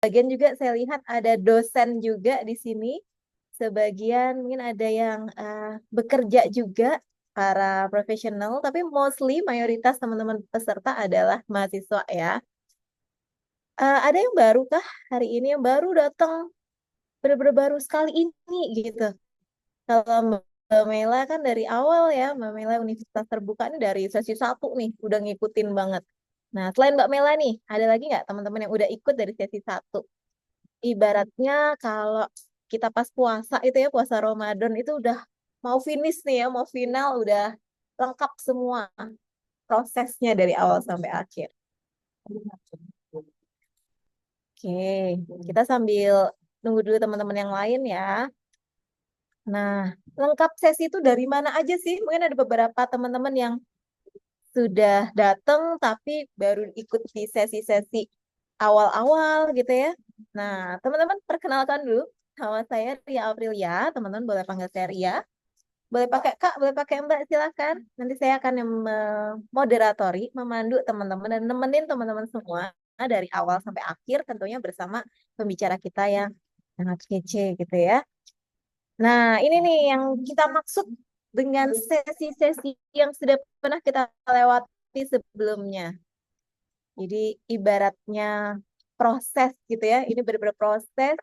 sebagian juga saya lihat ada dosen juga di sini. Sebagian mungkin ada yang bekerja juga, para profesional, tapi mostly mayoritas teman-teman peserta adalah mahasiswa ya. Ada yang baru kah hari ini yang baru datang, benar-benar baru sekali ini gitu? Kalau Mbak Mela kan dari awal ya, Mbak Mela Universitas Terbuka ini dari sesi 1 nih, udah ngikutin banget. Nah, selain Mbak Mela nih, ada lagi nggak teman-teman yang udah ikut dari sesi 1? Ibaratnya kalau kita pas puasa itu ya, puasa Ramadan itu udah mau finish nih ya, mau final, udah lengkap semua prosesnya dari awal sampai akhir. Oke, kita sambil nunggu dulu teman-teman yang lain ya. Nah, lengkap sesi itu dari mana aja sih? Mungkin ada beberapa teman-teman yang sudah datang tapi baru ikut di sesi-sesi awal-awal gitu ya. Nah, teman-teman perkenalkan dulu. Nama saya Ria Aprilia, teman-teman boleh panggil saya Ria. Boleh pakai Kak, boleh pakai Mbak, silakan. Nanti saya akan yang moderatori, memandu teman-teman dan nemenin teman-teman semua dari awal sampai akhir tentunya bersama pembicara kita yang sangat kece gitu ya. Nah, ini nih yang kita maksud dengan sesi-sesi yang sudah pernah kita lewati sebelumnya. Jadi ibaratnya proses gitu ya, ini benar-benar proses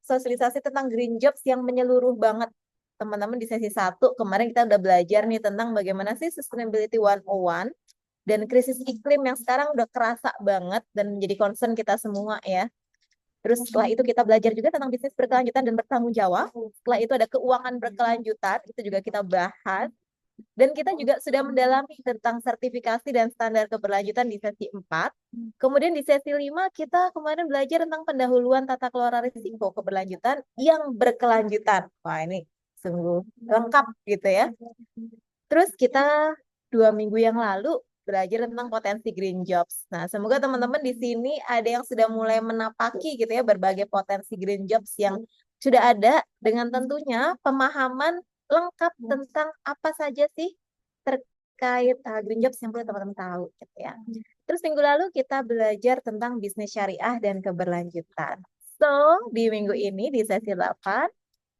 sosialisasi tentang green jobs yang menyeluruh banget. Teman-teman di sesi 1 kemarin kita udah belajar nih tentang bagaimana sih Sustainability 101 dan krisis iklim yang sekarang udah kerasa banget dan menjadi concern kita semua ya. Terus setelah itu kita belajar juga tentang bisnis berkelanjutan dan bertanggung jawab. Setelah itu ada keuangan berkelanjutan, itu juga kita bahas. Dan kita juga sudah mendalami tentang sertifikasi dan standar keberlanjutan di sesi 4. Kemudian di sesi 5 kita kemarin belajar tentang pendahuluan tata kelola risiko keberlanjutan yang berkelanjutan. Wah, ini sungguh lengkap gitu ya. Terus kita 2 minggu yang lalu belajar tentang potensi green jobs. Nah, semoga teman-teman di sini ada yang sudah mulai menapaki gitu ya berbagai potensi green jobs yang sudah ada dengan tentunya pemahaman lengkap tentang apa saja sih terkait green jobs yang perlu teman-teman tahu gitu ya. Terus minggu lalu kita belajar tentang bisnis syariah dan keberlanjutan. So, di minggu ini di sesi 8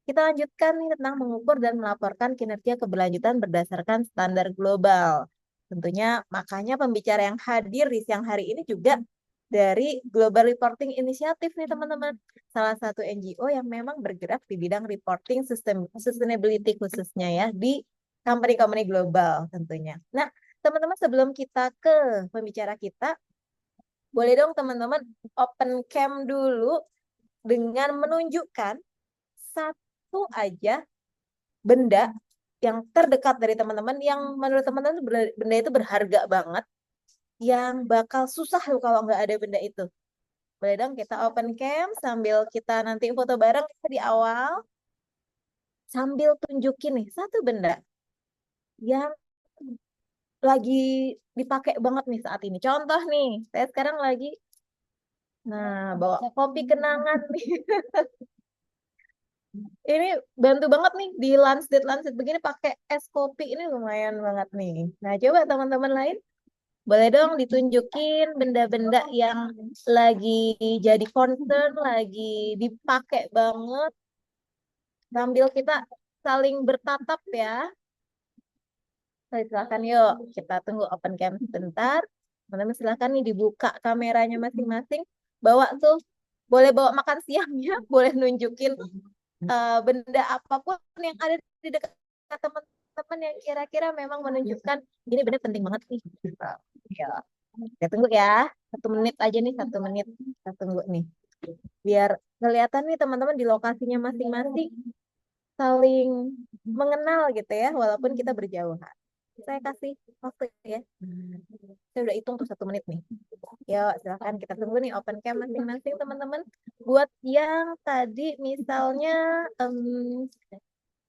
kita lanjutkan nih tentang mengukur dan melaporkan kinerja keberlanjutan berdasarkan standar global. Tentunya makanya pembicara yang hadir di siang hari ini juga dari Global Reporting Initiative nih teman-teman. Salah satu NGO yang memang bergerak di bidang reporting sustainability khususnya ya di company-company global tentunya. Nah, teman-teman sebelum kita ke pembicara kita, boleh dong teman-teman open cam dulu dengan menunjukkan satu aja benda yang terdekat dari teman-teman yang menurut teman-teman benda itu berharga banget yang bakal susah loh kalau nggak ada benda itu. Boleh dong kita open cam sambil kita nanti foto bareng di awal sambil tunjukin nih satu benda yang lagi dipakai banget nih saat ini. Contoh nih, saya sekarang lagi bawa kopi kenangan nih. Ini bantu banget nih di Lancet begini pakai es kopi ini lumayan banget nih. Nah, coba teman-teman lain boleh dong ditunjukin benda-benda yang lagi jadi concern, lagi dipakai banget sambil kita saling bertatap ya. Silakan yuk, kita tunggu open cam sebentar. Teman-teman silakan nih dibuka kameranya masing-masing. Bawa tuh, boleh bawa makan siangnya, boleh nunjukin benda apapun yang ada di dekat teman-teman yang kira-kira memang menunjukkan ini benda penting banget nih. Ya, kita tunggu ya. 1 menit aja nih, 1 menit. Kita tunggu nih. Biar kelihatan nih teman-teman di lokasinya masing-masing saling mengenal gitu ya, walaupun kita berjauhan. Saya kasih waktu ya. Saya udah hitung tuh 1 menit nih. Yuk, silahkan kita tunggu nih open cam masing-masing teman-teman. Buat yang tadi misalnya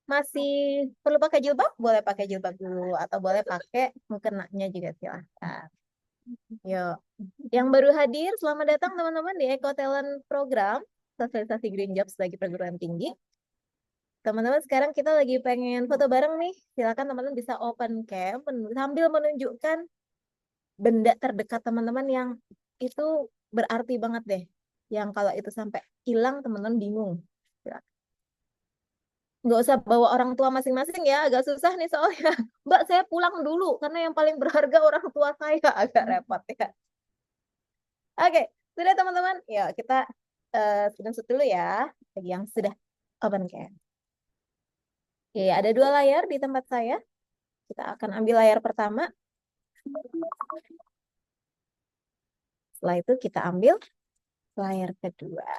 masih perlu pakai jilbab, boleh pakai jilbab dulu atau boleh pakai mukenanya juga silahkan. Yuk, yang baru hadir, selamat datang teman-teman di Eco Talent Program Sosialisasi Green Jobs bagi perguruan tinggi. Teman-teman sekarang kita lagi pengen foto bareng nih. Silakan teman-teman bisa open cam sambil menunjukkan benda terdekat teman-teman yang itu berarti banget deh. yang kalau itu sampai hilang teman-teman bingung. Nggak usah bawa orang tua masing-masing ya, agak susah nih soalnya. Mbak, saya pulang dulu karena yang paling berharga orang tua saya, agak repot ya. Oke, sudah teman-teman. Yuk kita screenshot dulu ya bagi yang sudah open cam. Oke, ada 2 layar di tempat saya. Kita akan ambil layar pertama. Setelah itu kita ambil layar kedua.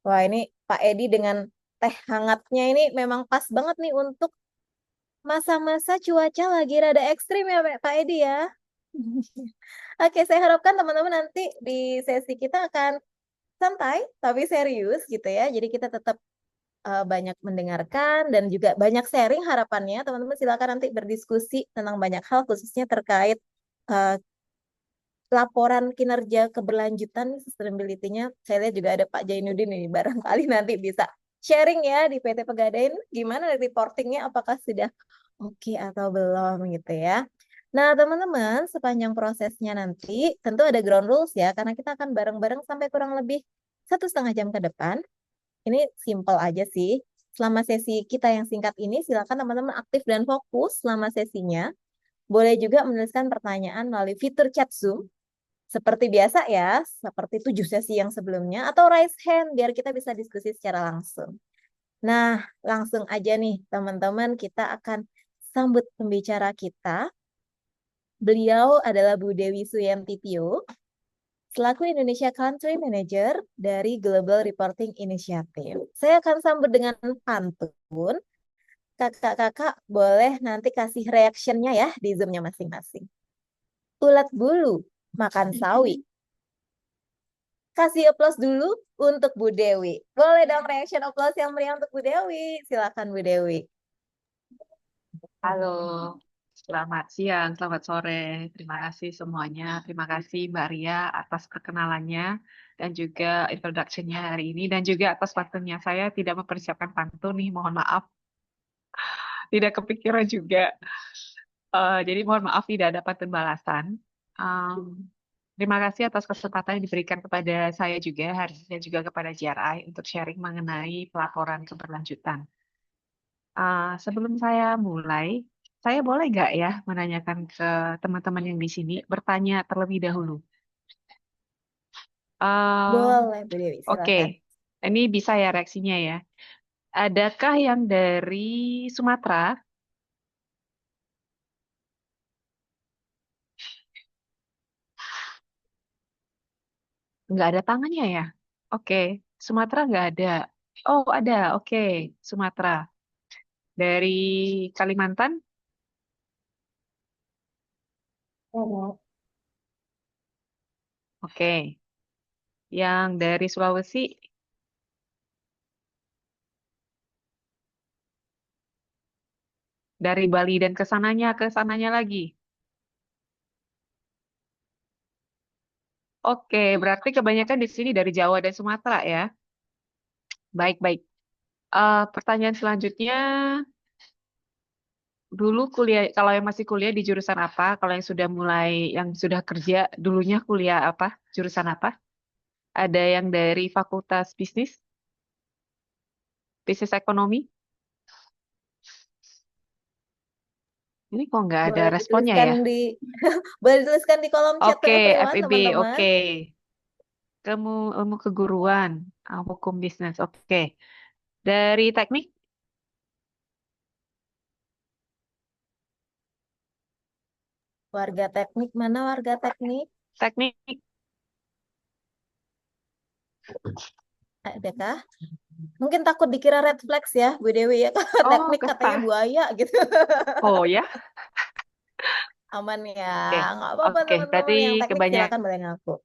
Wah, ini Pak Edi dengan teh hangatnya ini memang pas banget nih untuk masa-masa cuaca lagi rada ekstrim ya Pak Edi ya. Oke, saya harapkan teman-teman nanti di sesi kita akan santai tapi serius gitu ya. Jadi kita tetap banyak mendengarkan dan juga banyak sharing harapannya. Teman-teman silakan nanti berdiskusi tentang banyak hal khususnya terkait uh, laporan kinerja keberlanjutan sustainability-nya. Saya lihat juga ada Pak Jainuddin ini, barangkali nanti bisa sharing ya di PT Pegadaian gimana reportingnya, apakah sudah oke atau belum gitu ya. Nah teman-teman, sepanjang prosesnya nanti tentu ada ground rules ya, karena kita akan bareng-bareng sampai kurang lebih 1,5 jam ke depan. Ini simple aja sih. Selama sesi kita yang singkat ini, silakan teman-teman aktif dan fokus selama sesinya. Boleh juga menuliskan pertanyaan melalui fitur chat Zoom seperti biasa ya, seperti 7 sesi yang sebelumnya, atau raise hand biar kita bisa diskusi secara langsung. Nah, langsung aja nih teman-teman, kita akan sambut pembicara kita. Beliau adalah Bu Dewi Suyanti Tio, selaku Indonesia Country Manager dari Global Reporting Initiative. Saya akan sambut dengan pantun. Kakak-kakak boleh nanti kasih reaction-nya ya di Zoom-nya masing-masing. Ulat bulu, makan sawi. Kasih applause dulu untuk Bu Dewi. Boleh dong reaction applause yang meriah untuk Bu Dewi. Silakan Bu Dewi. Halo, selamat siang, selamat sore. Terima kasih semuanya. Terima kasih Mbak Ria atas perkenalannya dan juga introduction-nya hari ini dan juga atas waktunya. Saya tidak mempersiapkan pantun nih, mohon maaf. Tidak kepikiran juga. Jadi mohon maaf tidak ada pantun balasan. Terima kasih atas kesempatan yang diberikan kepada saya juga hari ini dan juga kepada GRI untuk sharing mengenai pelaporan keberlanjutan. Sebelum saya mulai, saya boleh nggak ya menanyakan ke teman-teman yang di sini, bertanya terlebih dahulu? Boleh Bu Dewi, Oke, silakan. ini bisa ya reaksinya ya. Adakah yang dari Sumatera? Nggak ada tangannya ya? Oke, Sumatera nggak ada. Oh, ada. Oke, Sumatera. Dari Kalimantan? Oh. Oke. Yang dari Sulawesi? Dari Bali dan ke sananya lagi? Oke, berarti kebanyakan di sini dari Jawa dan Sumatera ya. Baik, baik. Pertanyaan selanjutnya, dulu kuliah, kalau yang masih kuliah di jurusan apa? Kalau yang sudah mulai, yang sudah kerja, dulunya kuliah apa? Jurusan apa? Ada yang dari Fakultas Bisnis, Bisnis Ekonomi? Ini kok nggak ada Boleh responnya dituliskan ya? di boleh dituliskan di kolom chat Oke, everyone FEB, teman-teman. oke. Kamu ilmu keguruan, hukum bisnis, oke. Dari teknik, Warga teknik, mana warga teknik? teknik, Adakah? Mungkin takut dikira red flags ya Bu Dewi ya. Kalau oh teknik katanya kesah. buaya gitu. Oh ya, Aman ya. oke. Nggak apa-apa Oke, berarti teman-teman. Yang teknik kebanyakan silakan boleh ngaku.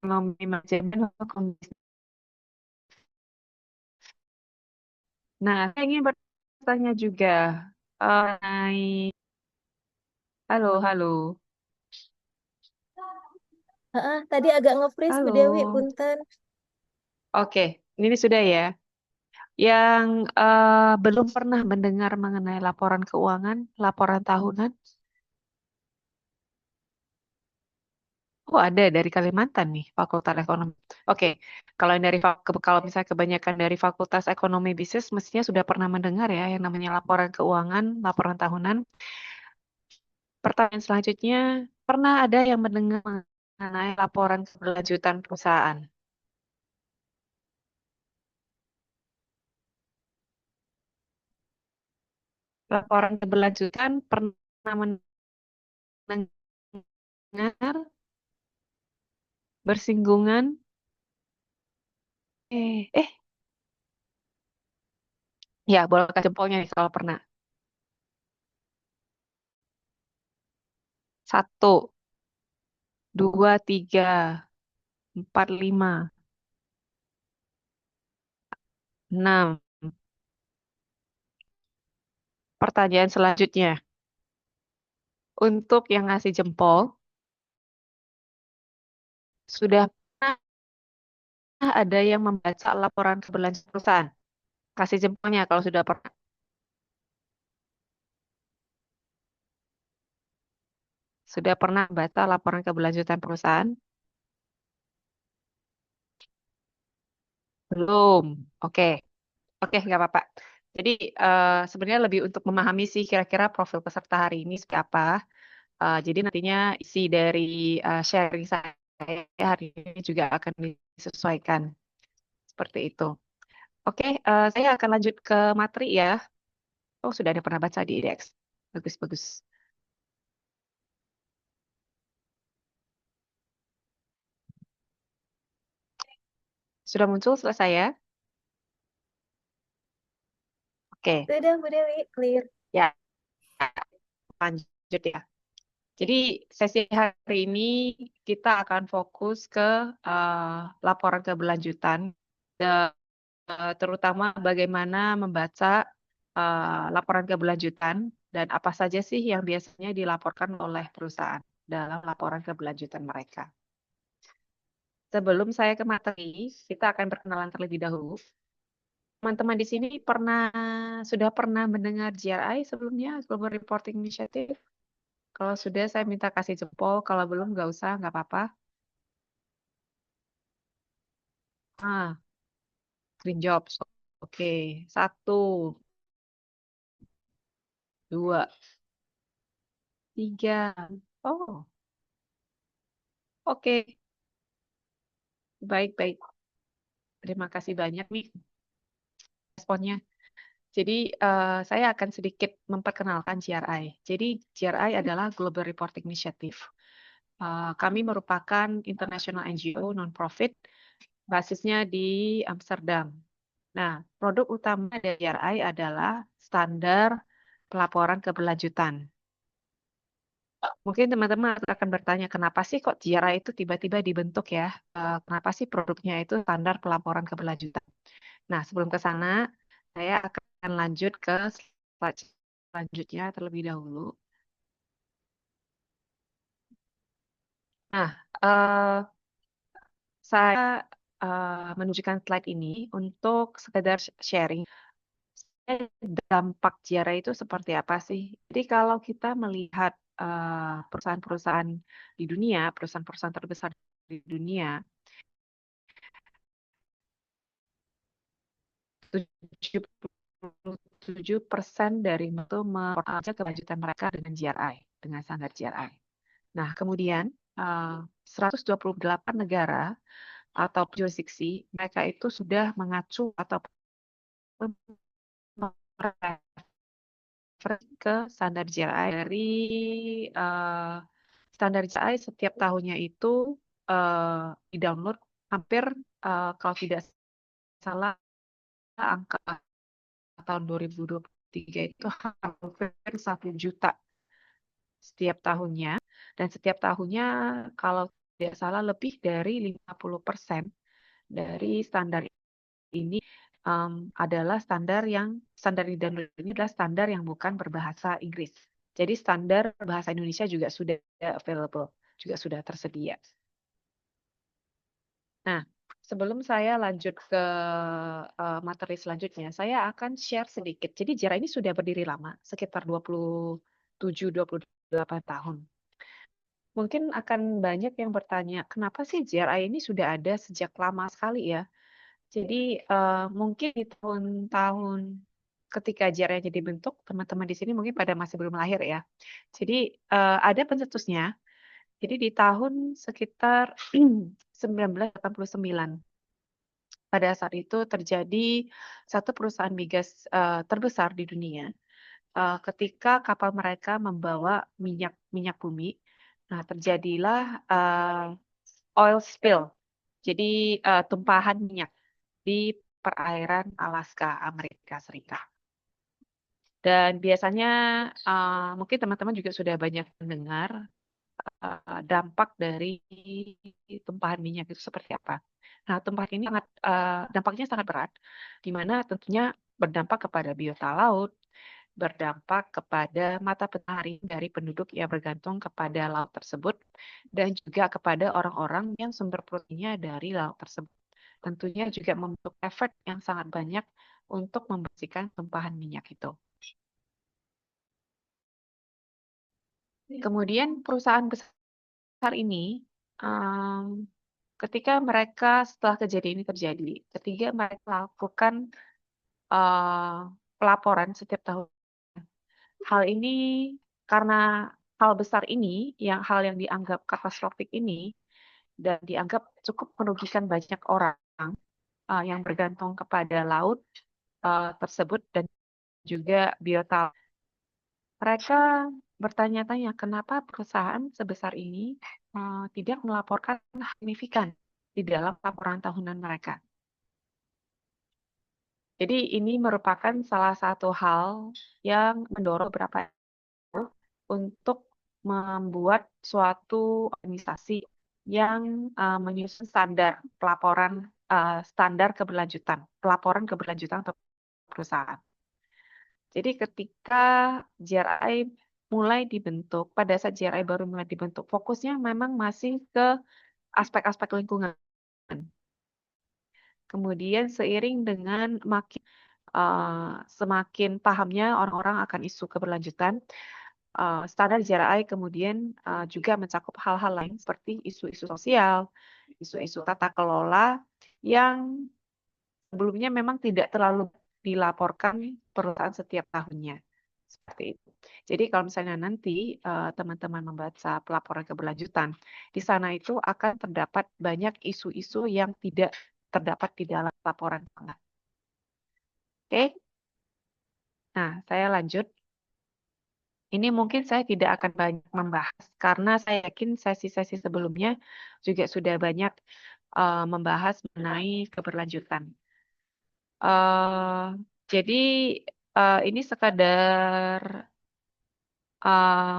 ekonomi manajemen hukum bisnis. Nah, saya ingin bertanya juga. Mengenai- halo, halo, Tadi agak nge-freeze Bu Dewi, halo. punten. Oke, ini sudah ya. Yang belum pernah mendengar mengenai laporan keuangan, laporan tahunan? Oh, ada dari Kalimantan nih, Fakultas Ekonomi. Oke, kalau yang dari kalau misalnya kebanyakan dari Fakultas Ekonomi Bisnis, mestinya sudah pernah mendengar ya yang namanya laporan keuangan, laporan tahunan. Pertanyaan selanjutnya, pernah ada yang mendengar mengenai laporan keberlanjutan perusahaan? Laporan keberlanjutan pernah mendengar bersinggungan? Eh, ya boleh kasih jempolnya nih kalau pernah. 1, 2, 3, 4, 5, 6. Pertanyaan selanjutnya, untuk yang ngasih jempol, sudah pernah ada yang membaca laporan keberlanjutan perusahaan? Kasih jempolnya kalau sudah pernah. Sudah pernah baca laporan keberlanjutan perusahaan? Belum. Oke. Oke, nggak apa-apa. Jadi sebenarnya lebih untuk memahami sih kira-kira profil peserta hari ini seperti apa. Jadi nantinya isi dari sharing saya hari ini juga akan disesuaikan seperti itu. Oke, saya akan lanjut ke materi ya. Oh, sudah ada pernah baca di IDX. Bagus, bagus. Sudah muncul selesai ya? Oke, Sudah, Bu Dewi, clear. ya lanjut ya. Jadi sesi hari ini kita akan fokus ke laporan keberlanjutan, terutama bagaimana membaca laporan keberlanjutan dan apa saja sih yang biasanya dilaporkan oleh perusahaan dalam laporan keberlanjutan mereka. Sebelum saya ke materi, kita akan berkenalan terlebih dahulu. Teman-teman di sini sudah pernah mendengar GRI sebelumnya, Global Reporting Initiative? Kalau sudah, saya minta kasih jempol. Kalau belum, nggak usah, nggak apa-apa. Green Jobs. Oke, 1, 2, 3. Oh, oke. Baik-baik. Terima kasih banyak nih responnya. Jadi, saya akan sedikit memperkenalkan GRI. Jadi, GRI adalah Global Reporting Initiative. Kami merupakan international NGO non-profit, basisnya di Amsterdam. Nah, produk utama dari GRI adalah standar pelaporan keberlanjutan. Mungkin teman-teman akan bertanya, kenapa sih kok GRI itu tiba-tiba dibentuk ya? Kenapa sih produknya itu standar pelaporan keberlanjutan? Nah, sebelum ke sana, saya akan lanjut ke slide selanjutnya terlebih dahulu. Nah, saya menunjukkan slide ini untuk sekedar sharing dampak GRI itu seperti apa sih? Jadi kalau kita melihat perusahaan-perusahaan di dunia, perusahaan-perusahaan terbesar di dunia, 77% dari itu memperoleh kelanjutan mereka dengan GRI, dengan standar GRI. Nah, kemudian 128 negara atau jurisdiksi, mereka itu sudah mengacu atau ke standar GRI dari standar GRI setiap tahunnya itu di-download hampir kalau tidak salah angka tahun 2023 itu hampir 1 juta setiap tahunnya. Dan setiap tahunnya kalau tidak salah lebih dari 50% dari standar ini adalah standar di download ini adalah standar yang bukan berbahasa Inggris. Jadi standar bahasa Indonesia juga sudah available, juga sudah tersedia. Nah, sebelum saya lanjut ke materi selanjutnya, saya akan share sedikit. Jadi JERA ini sudah berdiri lama, sekitar 27, 28 tahun. Mungkin akan banyak yang bertanya, kenapa sih JRI ini sudah ada sejak lama sekali ya? Jadi mungkin di tahun-tahun ketika JRI dibentuk, teman-teman di sini mungkin pada masih belum lahir ya. Jadi ada pencetusnya. Jadi di tahun sekitar 1989, pada saat itu terjadi satu perusahaan migas terbesar di dunia. Ketika kapal mereka membawa minyak minyak bumi, nah terjadilah oil spill. Jadi tumpahan minyak di perairan Alaska, Amerika Serikat. Dan biasanya mungkin teman-teman juga sudah banyak mendengar dampak dari tumpahan minyak itu seperti apa. Nah, tumpahan ini dampaknya sangat berat, di mana tentunya berdampak kepada biota laut, berdampak kepada mata pencaharian dari penduduk yang bergantung kepada laut tersebut, dan juga kepada orang-orang yang sumber proteinnya dari laut tersebut. Tentunya juga membentuk efek yang sangat banyak untuk membersihkan tumpahan minyak itu. Kemudian perusahaan besar ini, ketika mereka setelah kejadian ini terjadi, ketika mereka lakukan pelaporan setiap tahun, hal ini karena hal besar ini, hal yang dianggap katastrofik ini, dan dianggap cukup merugikan banyak orang yang bergantung kepada laut tersebut dan juga biota. Mereka bertanya-tanya kenapa perusahaan sebesar ini tidak melaporkan signifikan di dalam laporan tahunan mereka. Jadi ini merupakan salah satu hal yang mendorong beberapa untuk membuat suatu organisasi yang menyusun standar pelaporan standar keberlanjutan, pelaporan keberlanjutan untuk perusahaan. Jadi ketika JRI mulai dibentuk, pada saat JRI baru mulai dibentuk, fokusnya memang masih ke aspek-aspek lingkungan. Kemudian seiring dengan semakin pahamnya orang-orang akan isu keberlanjutan, standar JRI kemudian juga mencakup hal-hal lain seperti isu-isu sosial, isu-isu tata kelola yang sebelumnya memang tidak terlalu dilaporkan perusahaan setiap tahunnya. Seperti itu. Jadi kalau misalnya nanti teman-teman membaca pelaporan keberlanjutan, di sana itu akan terdapat banyak isu-isu yang tidak terdapat di dalam laporan. Oke, nah saya lanjut. Ini mungkin saya tidak akan banyak membahas karena saya yakin sesi-sesi sebelumnya juga sudah banyak membahas mengenai keberlanjutan. Jadi ini sekadar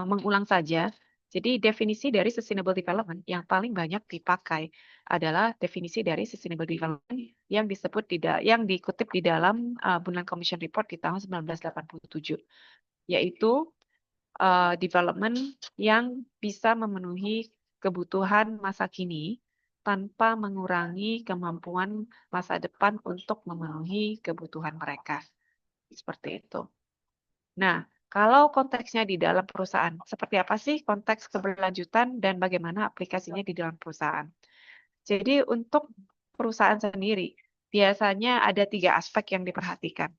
mengulang saja. Jadi definisi dari sustainable development yang paling banyak dipakai adalah definisi dari sustainable development yang dikutip di dalam Bundan Commission Report di tahun 1987, yaitu development yang bisa memenuhi kebutuhan masa kini tanpa mengurangi kemampuan masa depan untuk memenuhi kebutuhan mereka. Seperti itu. Nah, kalau konteksnya di dalam perusahaan, seperti apa sih konteks keberlanjutan dan bagaimana aplikasinya di dalam perusahaan? Jadi untuk perusahaan sendiri, biasanya ada 3 aspek yang diperhatikan.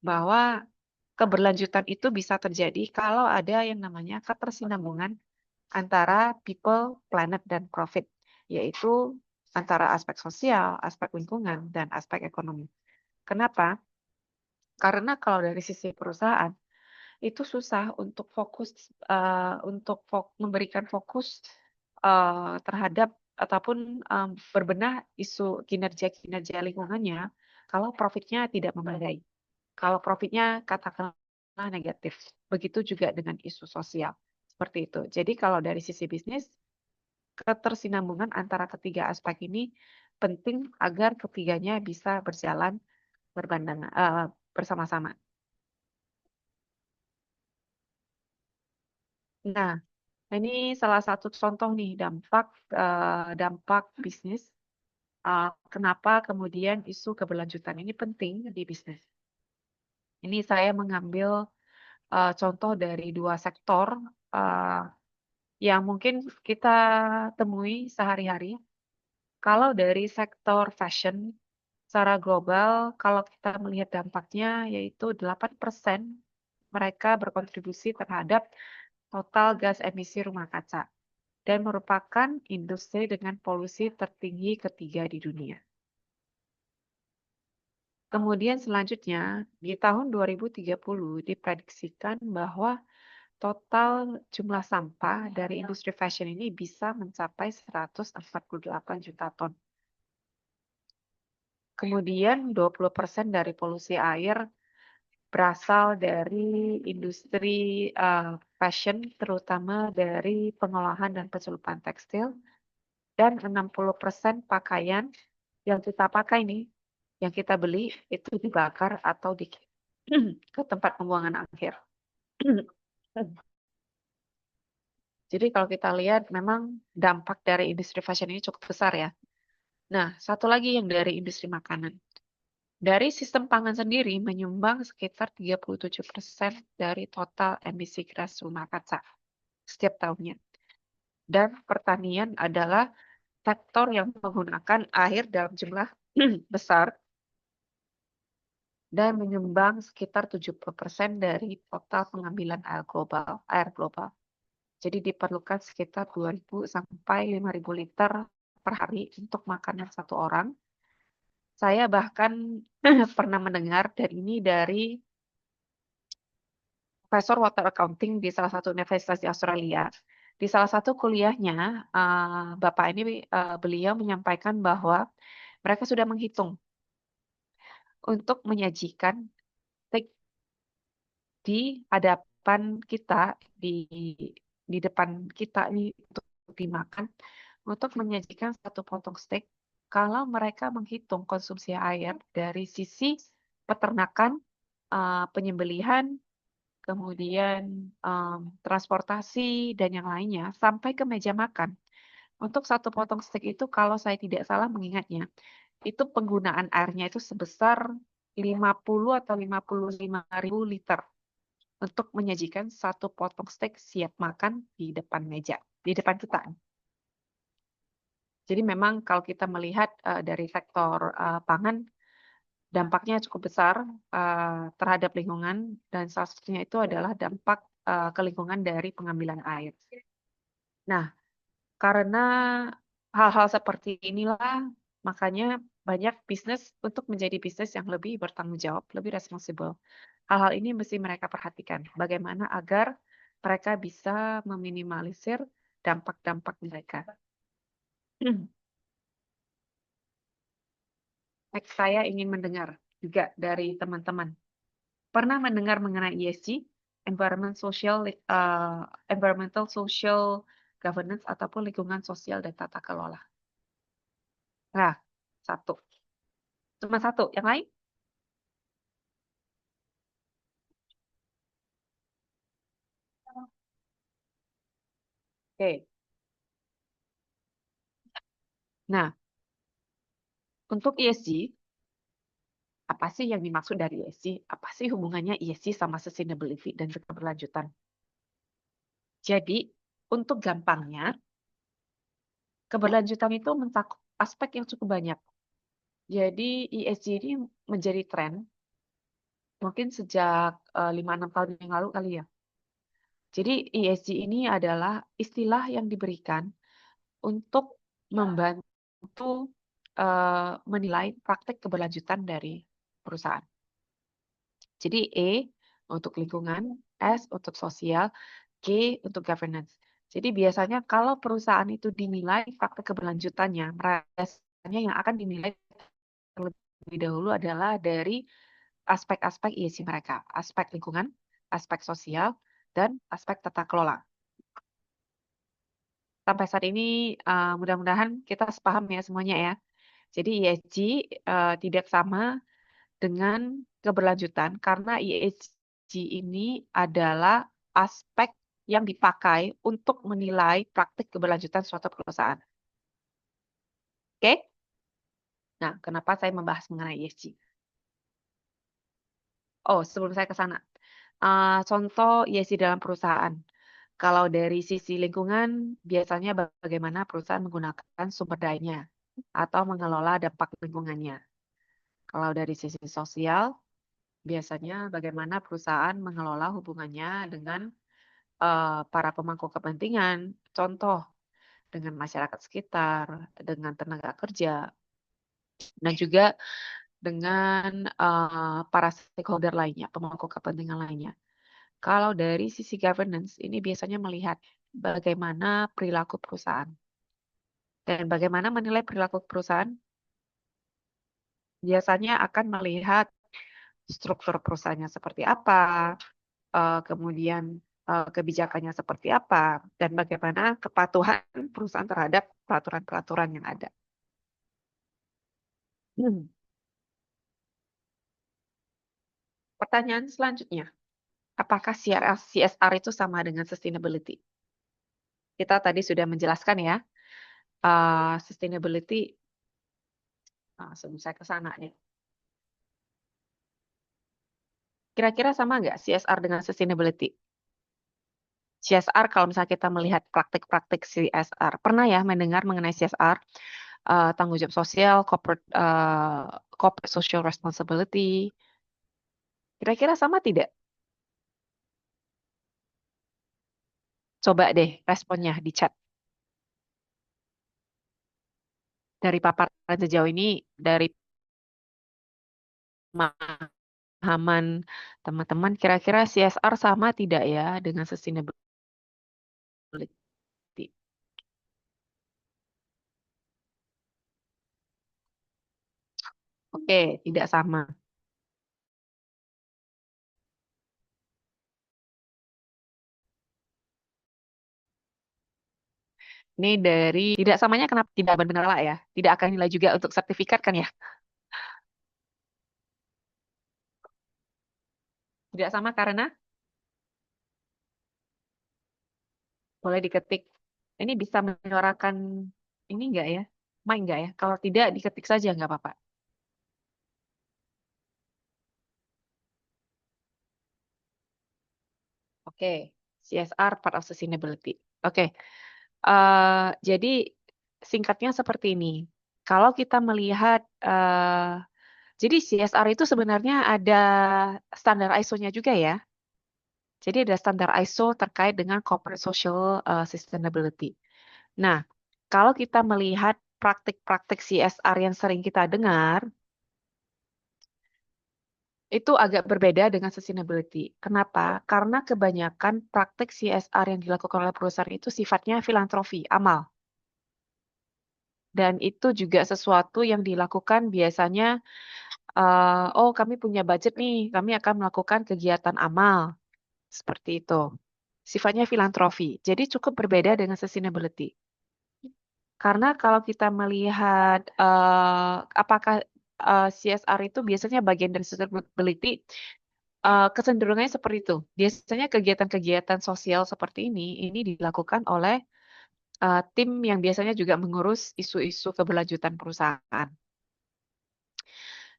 Bahwa keberlanjutan itu bisa terjadi kalau ada yang namanya ketersinambungan antara people, planet, dan profit, yaitu antara aspek sosial, aspek lingkungan, dan aspek ekonomi. Kenapa? Karena kalau dari sisi perusahaan, itu susah untuk memberikan fokus terhadap ataupun berbenah isu kinerja lingkungannya kalau profitnya tidak memadai. Kalau profitnya katakanlah negatif. Begitu juga dengan isu sosial. Seperti itu. Jadi kalau dari sisi bisnis, ketersinambungan antara ketiga aspek ini penting agar ketiganya bisa berjalan bersama-sama. Nah, ini salah satu contoh nih dampak bisnis kenapa kemudian isu keberlanjutan ini penting di bisnis. Ini saya mengambil contoh dari dua sektor uh, yang mungkin kita temui sehari-hari. Kalau dari sektor fashion, secara global, kalau kita melihat dampaknya, yaitu 8% mereka berkontribusi terhadap total gas emisi rumah kaca dan merupakan industri dengan polusi tertinggi ketiga di dunia. Kemudian selanjutnya, di tahun 2030 diprediksikan bahwa total jumlah sampah dari industri fashion ini bisa mencapai 148 juta ton. Kemudian 20% dari polusi air berasal dari industri fashion, terutama dari pengolahan dan pencelupan tekstil, dan 60% pakaian yang kita pakai nih, yang kita beli, itu dibakar atau ke tempat pembuangan akhir. Jadi kalau kita lihat memang dampak dari industri fashion ini cukup besar ya. Nah, satu lagi yang dari industri makanan. Dari sistem pangan sendiri menyumbang sekitar 37% dari total emisi gas rumah kaca setiap tahunnya. Dan pertanian adalah sektor yang menggunakan air dalam jumlah besar dan menyumbang sekitar 70% dari total pengambilan air global. Jadi diperlukan sekitar 2.000 sampai 5.000 liter per hari untuk makanan satu orang. Saya bahkan pernah mendengar, dan ini dari Profesor Water Accounting di salah satu universitas di Australia. Di salah satu kuliahnya, Bapak ini beliau menyampaikan bahwa mereka sudah menghitung untuk menyajikan steak di hadapan kita, di depan kita ini untuk dimakan, untuk menyajikan satu potong steak. Kalau mereka menghitung konsumsi air dari sisi peternakan, penyembelihan, kemudian transportasi, dan yang lainnya, sampai ke meja makan. Untuk satu potong steak itu, kalau saya tidak salah mengingatnya, itu penggunaan airnya itu sebesar 50 atau 55.000 liter untuk menyajikan satu potong steak siap makan di depan meja, di depan kita. Jadi memang kalau kita melihat dari sektor pangan, dampaknya cukup besar terhadap lingkungan, dan salah satunya itu adalah dampak ke lingkungan dari pengambilan air. Nah, karena hal-hal seperti inilah, makanya banyak bisnis untuk menjadi bisnis yang lebih bertanggung jawab, lebih responsibel. Hal-hal ini mesti mereka perhatikan. Bagaimana agar mereka bisa meminimalisir dampak-dampak mereka. Next, saya ingin mendengar juga dari teman-teman. Pernah mendengar mengenai ESG, Environmental Social Governance, ataupun lingkungan sosial dan tata kelola? Nah, satu. Cuma satu. Yang lain? Oke. Nah, untuk ESG, apa sih yang dimaksud dari ESG? Apa sih hubungannya ESG sama sustainability dan keberlanjutan? Jadi, untuk gampangnya, keberlanjutan itu mencakup aspek yang cukup banyak. Jadi, ESG ini menjadi tren mungkin sejak 5-6 tahun yang lalu kali ya. Jadi, ESG ini adalah istilah yang diberikan untuk membantu menilai praktek keberlanjutan dari perusahaan. Jadi E untuk lingkungan, S untuk sosial, G untuk governance. Jadi biasanya kalau perusahaan itu dinilai faktor keberlanjutannya, biasanya yang akan dinilai terlebih dahulu adalah dari aspek-aspek ESG mereka, aspek lingkungan, aspek sosial, dan aspek tata kelola. Sampai saat ini mudah-mudahan kita sepaham ya semuanya ya. Jadi ESG tidak sama dengan keberlanjutan, karena ESG ini adalah aspek yang dipakai untuk menilai praktik keberlanjutan suatu perusahaan. Oke? Nah, kenapa saya membahas mengenai ESG? Oh, sebelum saya ke sana, contoh ESG dalam perusahaan. Kalau dari sisi lingkungan, biasanya bagaimana perusahaan menggunakan sumber dayanya atau mengelola dampak lingkungannya. Kalau dari sisi sosial, biasanya bagaimana perusahaan mengelola hubungannya dengan para pemangku kepentingan, contoh dengan masyarakat sekitar, dengan tenaga kerja, dan juga dengan para stakeholder lainnya, pemangku kepentingan lainnya. Kalau dari sisi governance, ini biasanya melihat bagaimana perilaku perusahaan. Dan bagaimana menilai perilaku perusahaan? Biasanya akan melihat struktur perusahaannya seperti apa, kemudian kebijakannya seperti apa, dan bagaimana kepatuhan perusahaan terhadap peraturan-peraturan yang ada. Hmm. Pertanyaan selanjutnya, apakah CSR itu sama dengan sustainability? Kita tadi sudah menjelaskan ya, sustainability, sebelum saya ke sana nih. Kira-kira sama nggak CSR dengan sustainability? CSR kalau misalnya kita melihat praktik-praktik CSR, pernah ya mendengar mengenai CSR, tanggung jawab sosial, corporate social responsibility. Kira-kira sama tidak? Coba deh responnya di chat. Dari paparan sejauh ini, dari pemahaman teman-teman, kira-kira CSR sama tidak ya dengan sustainability? Oke, tidak sama. Ini dari tidak samanya kenapa tidak benar lah ya? Tidak akan nilai juga untuk sertifikat kan ya? Tidak sama karena boleh diketik. Ini bisa menyuarakan ini enggak ya? Mic enggak ya? Kalau tidak diketik saja enggak apa-apa. Oke, CSR part of sustainability. Oke, jadi singkatnya seperti ini. Kalau kita melihat, jadi CSR itu sebenarnya ada standar ISO-nya juga ya. Jadi ada standar ISO terkait dengan corporate social sustainability. Nah, kalau kita melihat praktik-praktik CSR yang sering kita dengar, itu agak berbeda dengan sustainability. Kenapa? Karena kebanyakan praktik CSR yang dilakukan oleh perusahaan itu sifatnya filantropi, amal. Dan itu juga sesuatu yang dilakukan biasanya, oh kami punya budget nih, kami akan melakukan kegiatan amal. Seperti itu. Sifatnya filantropi. Jadi cukup berbeda dengan sustainability. Karena kalau kita melihat apakah CSR itu biasanya bagian dari sustainability, kecenderungannya seperti itu. Biasanya kegiatan-kegiatan sosial seperti ini dilakukan oleh tim yang biasanya juga mengurus isu-isu keberlanjutan perusahaan.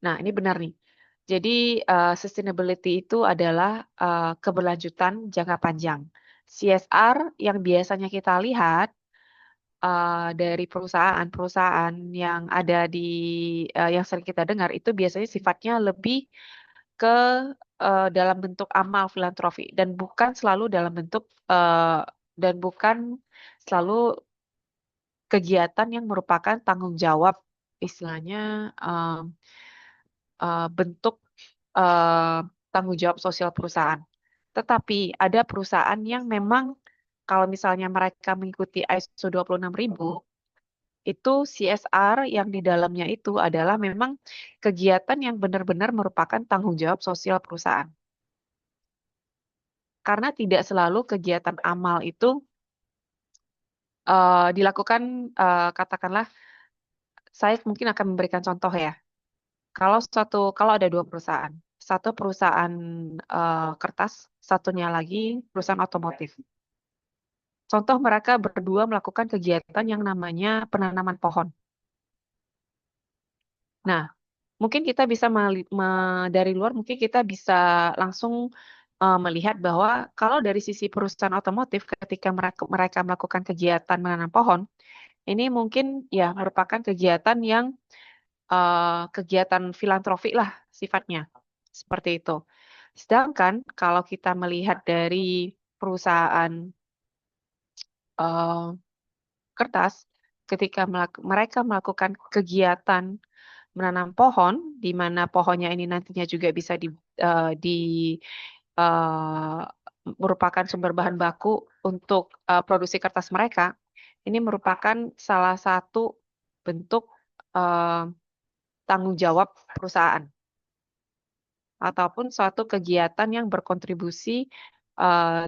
Nah, ini benar nih. Jadi sustainability itu adalah keberlanjutan jangka panjang. CSR yang biasanya kita lihat dari perusahaan-perusahaan yang ada di yang sering kita dengar itu biasanya sifatnya lebih ke dalam bentuk amal filantropi dan bukan selalu dalam bentuk dan bukan selalu kegiatan yang merupakan tanggung jawab istilahnya bentuk eh, tanggung jawab sosial perusahaan. Tetapi ada perusahaan yang memang kalau misalnya mereka mengikuti ISO 26000 itu CSR yang di dalamnya itu adalah memang kegiatan yang benar-benar merupakan tanggung jawab sosial perusahaan. Karena tidak selalu kegiatan amal itu dilakukan, katakanlah, saya mungkin akan memberikan contoh ya. Kalau ada dua perusahaan, satu perusahaan kertas, satunya lagi perusahaan otomotif. Contoh mereka berdua melakukan kegiatan yang namanya penanaman pohon. Nah, mungkin kita bisa dari luar mungkin kita bisa langsung melihat bahwa kalau dari sisi perusahaan otomotif ketika mereka melakukan kegiatan menanam pohon, ini mungkin ya merupakan kegiatan yang kegiatan filantropi lah sifatnya. Seperti itu. Sedangkan kalau kita melihat dari perusahaan eh, kertas, ketika mereka melakukan kegiatan menanam pohon, di mana pohonnya ini nantinya juga bisa eh, merupakan sumber bahan baku untuk produksi kertas mereka. Ini merupakan salah satu bentuk eh, tanggung jawab perusahaan ataupun suatu kegiatan yang berkontribusi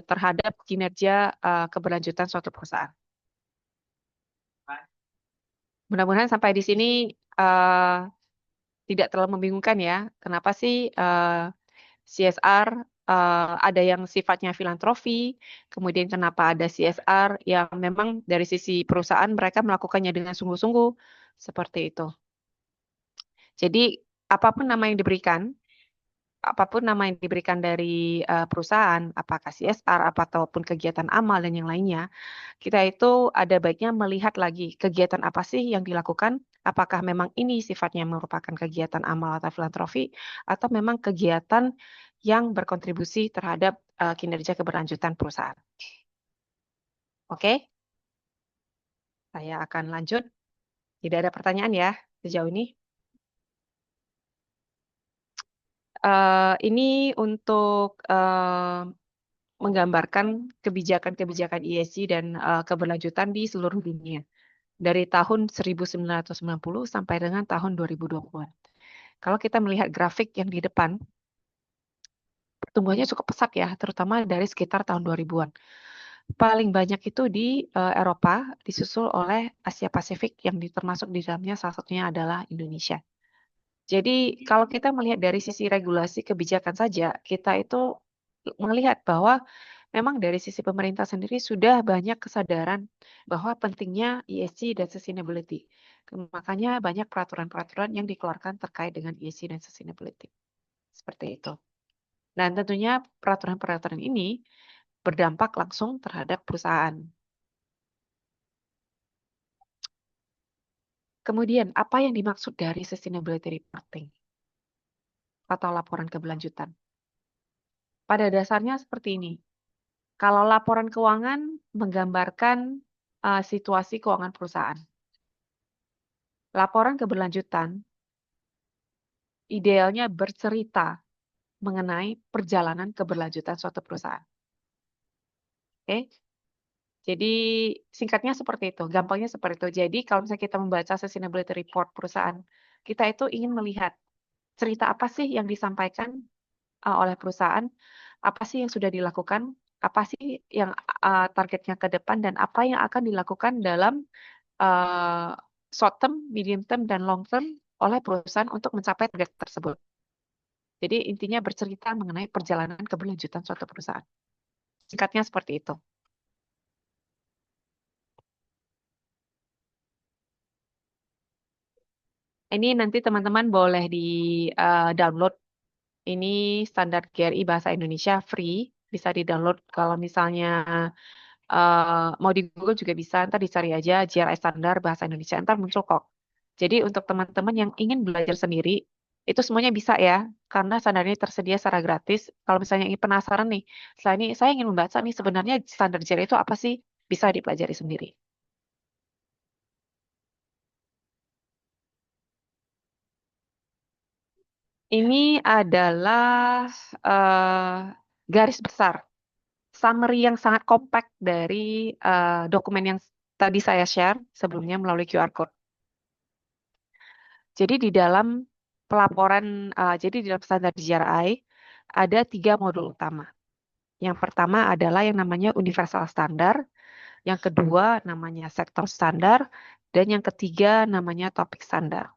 terhadap kinerja keberlanjutan suatu perusahaan. Mudah-mudahan sampai di sini eh, tidak terlalu membingungkan ya. Kenapa sih CSR ada yang sifatnya filantropi, kemudian kenapa ada CSR yang memang dari sisi perusahaan mereka melakukannya dengan sungguh-sungguh seperti itu. Jadi apapun nama yang diberikan, apapun nama yang diberikan dari perusahaan, apakah CSR, ataupun kegiatan amal dan yang lainnya, kita itu ada baiknya melihat lagi kegiatan apa sih yang dilakukan, apakah memang ini sifatnya merupakan kegiatan amal atau filantropi, atau memang kegiatan yang berkontribusi terhadap kinerja keberlanjutan perusahaan. Oke, saya akan lanjut. Tidak ada pertanyaan ya sejauh ini. Ini untuk menggambarkan kebijakan-kebijakan ESG dan keberlanjutan di seluruh dunia dari tahun 1990 sampai dengan tahun 2020. Kalau kita melihat grafik yang di depan, pertumbuhannya cukup pesat ya, terutama dari sekitar tahun 2000-an. Paling banyak itu di Eropa, disusul oleh Asia Pasifik yang termasuk di dalamnya salah satunya adalah Indonesia. Jadi kalau kita melihat dari sisi regulasi kebijakan saja, kita itu melihat bahwa memang dari sisi pemerintah sendiri sudah banyak kesadaran bahwa pentingnya ESG dan sustainability. Makanya banyak peraturan-peraturan yang dikeluarkan terkait dengan ESG dan sustainability. Seperti itu. Dan tentunya peraturan-peraturan ini berdampak langsung terhadap perusahaan. Kemudian, apa yang dimaksud dari sustainability reporting atau laporan keberlanjutan? Pada dasarnya seperti ini. Kalau laporan keuangan menggambarkan situasi keuangan perusahaan. Laporan keberlanjutan idealnya bercerita mengenai perjalanan keberlanjutan suatu perusahaan. Oke? Jadi singkatnya seperti itu, gampangnya seperti itu. Jadi kalau misalnya kita membaca sustainability report perusahaan, kita itu ingin melihat cerita apa sih yang disampaikan oleh perusahaan, apa sih yang sudah dilakukan, apa sih yang targetnya ke depan, dan apa yang akan dilakukan dalam uh, short term, medium term, dan long term oleh perusahaan untuk mencapai target tersebut. Jadi intinya bercerita mengenai perjalanan keberlanjutan suatu perusahaan. Singkatnya seperti itu. Ini nanti teman-teman boleh di-download. Ini standar GRI Bahasa Indonesia free. Bisa di-download kalau misalnya mau di Google juga bisa. Ntar dicari aja GRI Standar Bahasa Indonesia. Ntar muncul kok. Jadi untuk teman-teman yang ingin belajar sendiri, itu semuanya bisa ya. Karena standar ini tersedia secara gratis. Kalau misalnya ingin penasaran nih, setelah ini saya ingin membaca nih sebenarnya standar GRI itu apa sih? Bisa dipelajari sendiri. Ini adalah eh, garis besar, summary yang sangat kompak dari dokumen yang tadi saya share sebelumnya melalui QR Code. Jadi di dalam pelaporan, jadi di dalam standar GRI ada 3 modul utama. Yang pertama adalah yang namanya universal standar, yang kedua namanya sektor standar, dan yang ketiga namanya topik standar.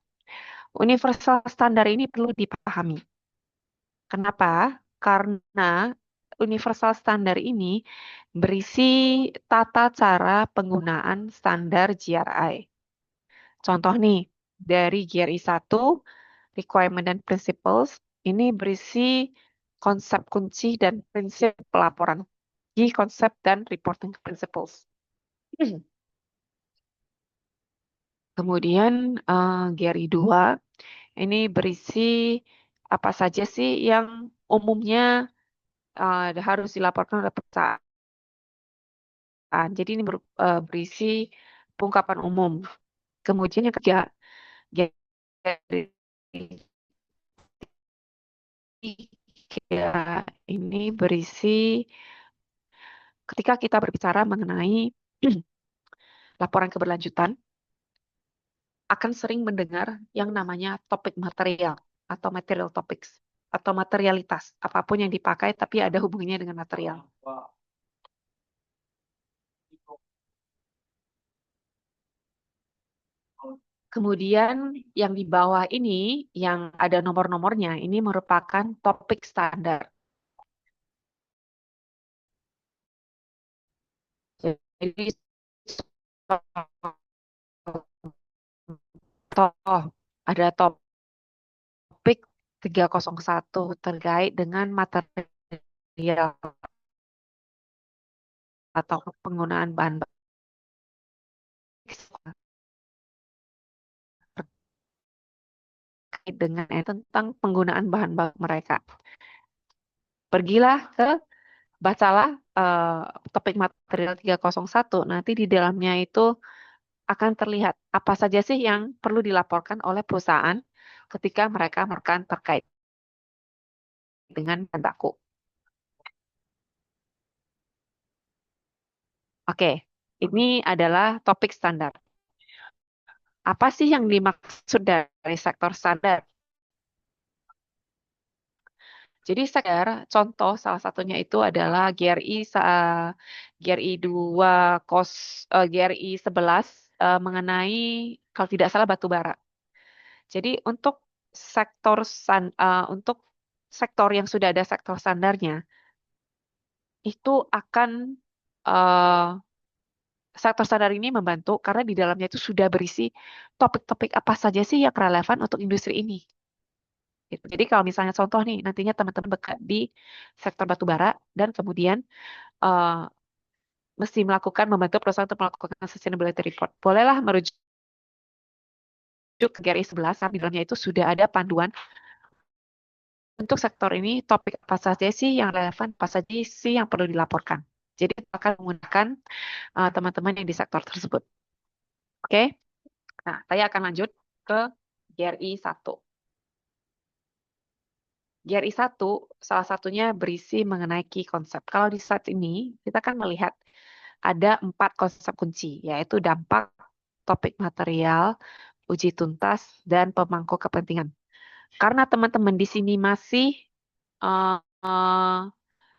Universal standar ini perlu dipahami. Kenapa? Karena universal standar ini berisi tata cara penggunaan standar GRI. Contoh nih, dari GRI 1, Requirement dan Principles, ini berisi konsep kunci dan prinsip pelaporan. Key Concept dan Reporting Principles. Kemudian GRI 2, ini berisi apa saja sih yang umumnya harus dilaporkan oleh perusahaan. Jadi ini berisi pengungkapan umum. Kemudian yang ketiga, GRI 3 ini berisi ketika kita berbicara mengenai laporan keberlanjutan, akan sering mendengar yang namanya topik material atau material topics atau materialitas, apapun yang dipakai tapi ada hubungannya dengan material. Kemudian yang di bawah ini, yang ada nomor-nomornya, ini merupakan topik standar. Jadi, contoh, ada topik 301 terkait dengan material atau penggunaan bahan terkait dengan tentang penggunaan bahan baku mereka. Pergilah ke bacalah topik material 301, nanti di dalamnya itu akan terlihat apa saja sih yang perlu dilaporkan oleh perusahaan ketika mereka melakukan terkait dengan bahan baku. Oke, ini adalah topik standar. Apa sih yang dimaksud dari sektor standar? Jadi standar, contoh salah satunya itu adalah GRI 2 GRI 11 mengenai kalau tidak salah batu bara. Jadi untuk sektor yang sudah ada sektor standarnya itu akan eh, sektor standar ini membantu karena di dalamnya itu sudah berisi topik-topik apa saja sih yang relevan untuk industri ini. Gitu. Jadi kalau misalnya contoh nih, nantinya teman-teman bekerja di sektor batu bara dan kemudian eh, mesti membantu perusahaan untuk melakukan sustainability report. Bolehlah merujuk ke GRI 11, di dalamnya itu sudah ada panduan untuk sektor ini, topik apa saja sih yang relevan, apa saja sih yang perlu dilaporkan. Jadi akan menggunakan teman-teman yang di sektor tersebut. Oke, nah saya akan lanjut ke GRI 1. GRI 1 salah satunya berisi mengenai key konsep. Kalau di saat ini, kita akan melihat ada 4 konsep kunci, yaitu dampak, topik material, uji tuntas, dan pemangku kepentingan. Karena teman-teman di sini masih uh, uh,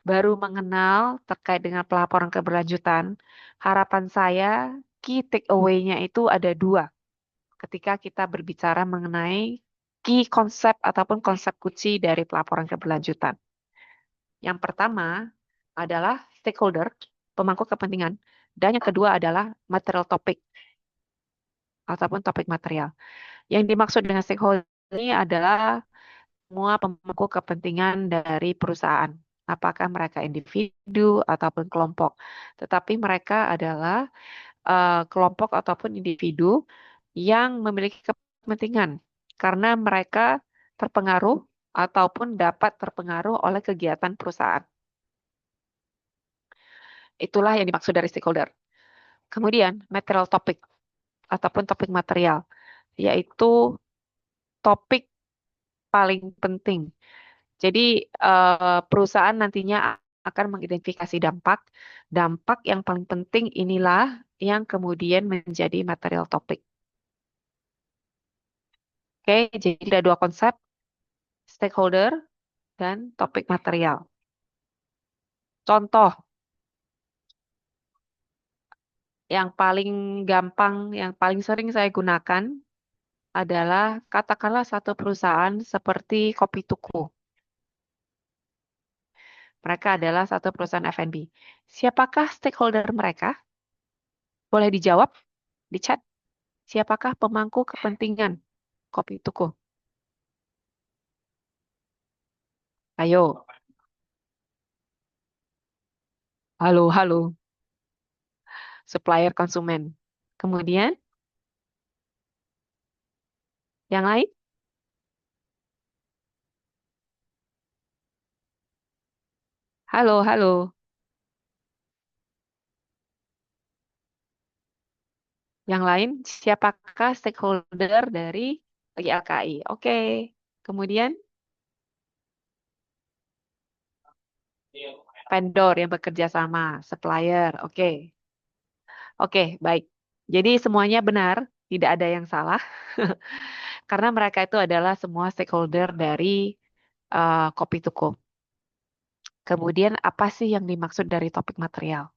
baru mengenal terkait dengan pelaporan keberlanjutan, harapan saya key take away-nya itu ada 2 ketika kita berbicara mengenai key konsep ataupun konsep kunci dari pelaporan keberlanjutan. Yang pertama adalah stakeholder, pemangku kepentingan, dan yang kedua adalah material topik ataupun topik material. Yang dimaksud dengan stakeholder ini adalah semua pemangku kepentingan dari perusahaan. Apakah mereka individu ataupun kelompok. Tetapi mereka adalah kelompok ataupun individu yang memiliki kepentingan. Karena mereka terpengaruh ataupun dapat terpengaruh oleh kegiatan perusahaan. Itulah yang dimaksud dari stakeholder. Kemudian, material topik ataupun topik material, yaitu topik paling penting. Jadi perusahaan nantinya akan mengidentifikasi dampak. Dampak yang paling penting inilah yang kemudian menjadi material topik. Oke, jadi ada 2 konsep, stakeholder dan topik material. Contoh yang paling gampang, yang paling sering saya gunakan adalah katakanlah satu perusahaan seperti Kopi Tuku. Mereka adalah satu perusahaan F&B. Siapakah stakeholder mereka? Boleh dijawab di chat. Siapakah pemangku kepentingan kopi tuku? Ayo, halo, halo, supplier konsumen. Kemudian, yang lain? Halo, halo. Yang lain, siapakah stakeholder dari YLKI? Oke. Kemudian, vendor yang bekerja sama, supplier. Oke. Oke, baik. Jadi semuanya benar, tidak ada yang salah. Karena mereka itu adalah semua stakeholder dari Kopi Tuku. Kemudian apa sih yang dimaksud dari topik material?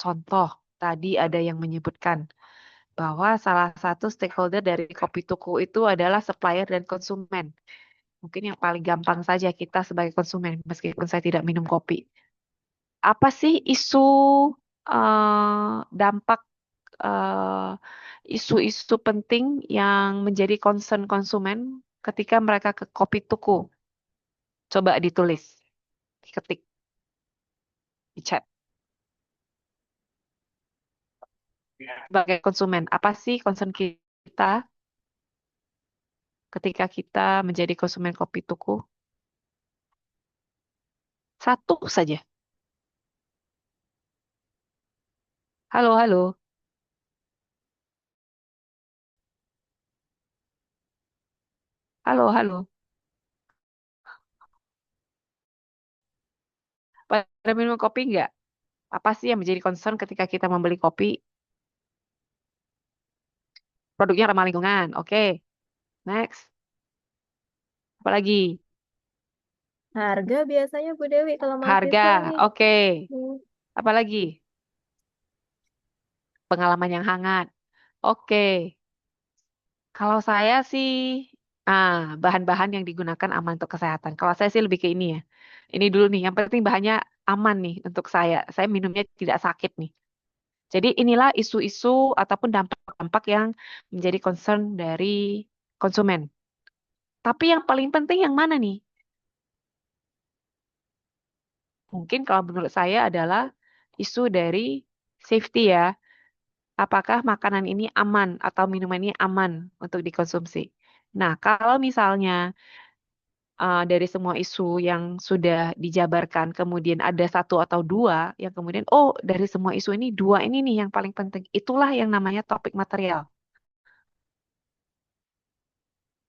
Contoh, tadi ada yang menyebutkan bahwa salah satu stakeholder dari Kopi Tuku itu adalah supplier dan konsumen. Mungkin yang paling gampang saja kita sebagai konsumen, meskipun saya tidak minum kopi. Apa sih isu dampak eh, isu-isu penting yang menjadi concern konsumen ketika mereka ke Kopi Tuku? Coba ditulis, diketik di chat. Sebagai konsumen, apa sih concern kita ketika kita menjadi konsumen Kopi Tuku? Satu saja. Halo, halo. Halo, halo. Pada minum kopi nggak? Apa sih yang menjadi concern ketika kita membeli kopi? Produknya ramah lingkungan. Oke, next. Apa lagi? Harga biasanya Bu Dewi kalau Harga. mahasiswa nih. Oke. Hmm, Apa lagi? Pengalaman yang hangat. Oke. Kalau saya sih, bahan-bahan yang digunakan aman untuk kesehatan. Kalau saya sih lebih ke ini ya. Ini dulu nih, yang penting bahannya aman nih untuk saya. Saya minumnya tidak sakit nih. Jadi inilah isu-isu ataupun dampak-dampak yang menjadi concern dari konsumen. Tapi yang paling penting yang mana nih? Mungkin kalau menurut saya adalah isu dari safety ya. Apakah makanan ini aman atau minuman ini aman untuk dikonsumsi? Nah, kalau misalnya dari semua isu yang sudah dijabarkan, kemudian ada satu atau dua yang kemudian, oh dari semua isu ini dua ini nih yang paling penting. Itulah yang namanya topik material.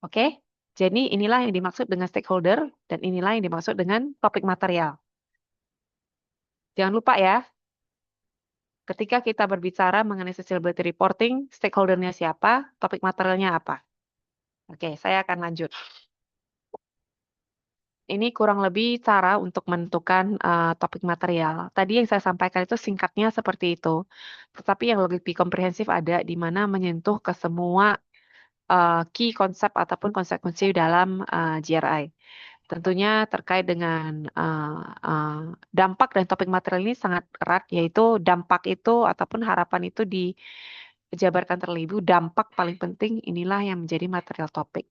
Oke? Jadi inilah yang dimaksud dengan stakeholder dan inilah yang dimaksud dengan topik material. Jangan lupa ya, ketika kita berbicara mengenai sustainability reporting, stakeholdernya siapa, topik materialnya apa. Oke, saya akan lanjut. Ini kurang lebih cara untuk menentukan topik material. Tadi yang saya sampaikan itu singkatnya seperti itu. Tetapi yang lebih komprehensif ada di mana menyentuh ke semua key konsep ataupun konsekuensi dalam GRI. Tentunya terkait dengan dampak dan topik material ini sangat erat, yaitu dampak itu ataupun harapan itu dijabarkan terlebih. Dampak paling penting inilah yang menjadi material topik.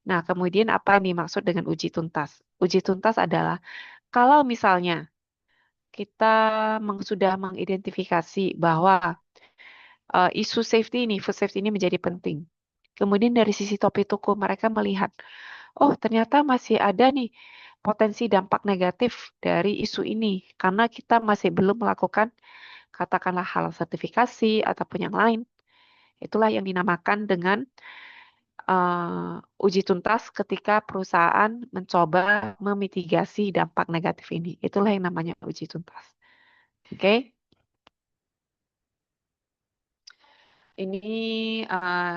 Nah, kemudian apa yang dimaksud dengan uji tuntas? Uji tuntas adalah kalau misalnya kita sudah mengidentifikasi bahwa isu safety ini, food safety ini menjadi penting. Kemudian dari sisi topik tuku mereka melihat, oh ternyata masih ada nih potensi dampak negatif dari isu ini karena kita masih belum melakukan katakanlah hal sertifikasi ataupun yang lain. Itulah yang dinamakan dengan uji tuntas ketika perusahaan mencoba memitigasi dampak negatif ini. Itulah yang namanya uji tuntas. Oke, ini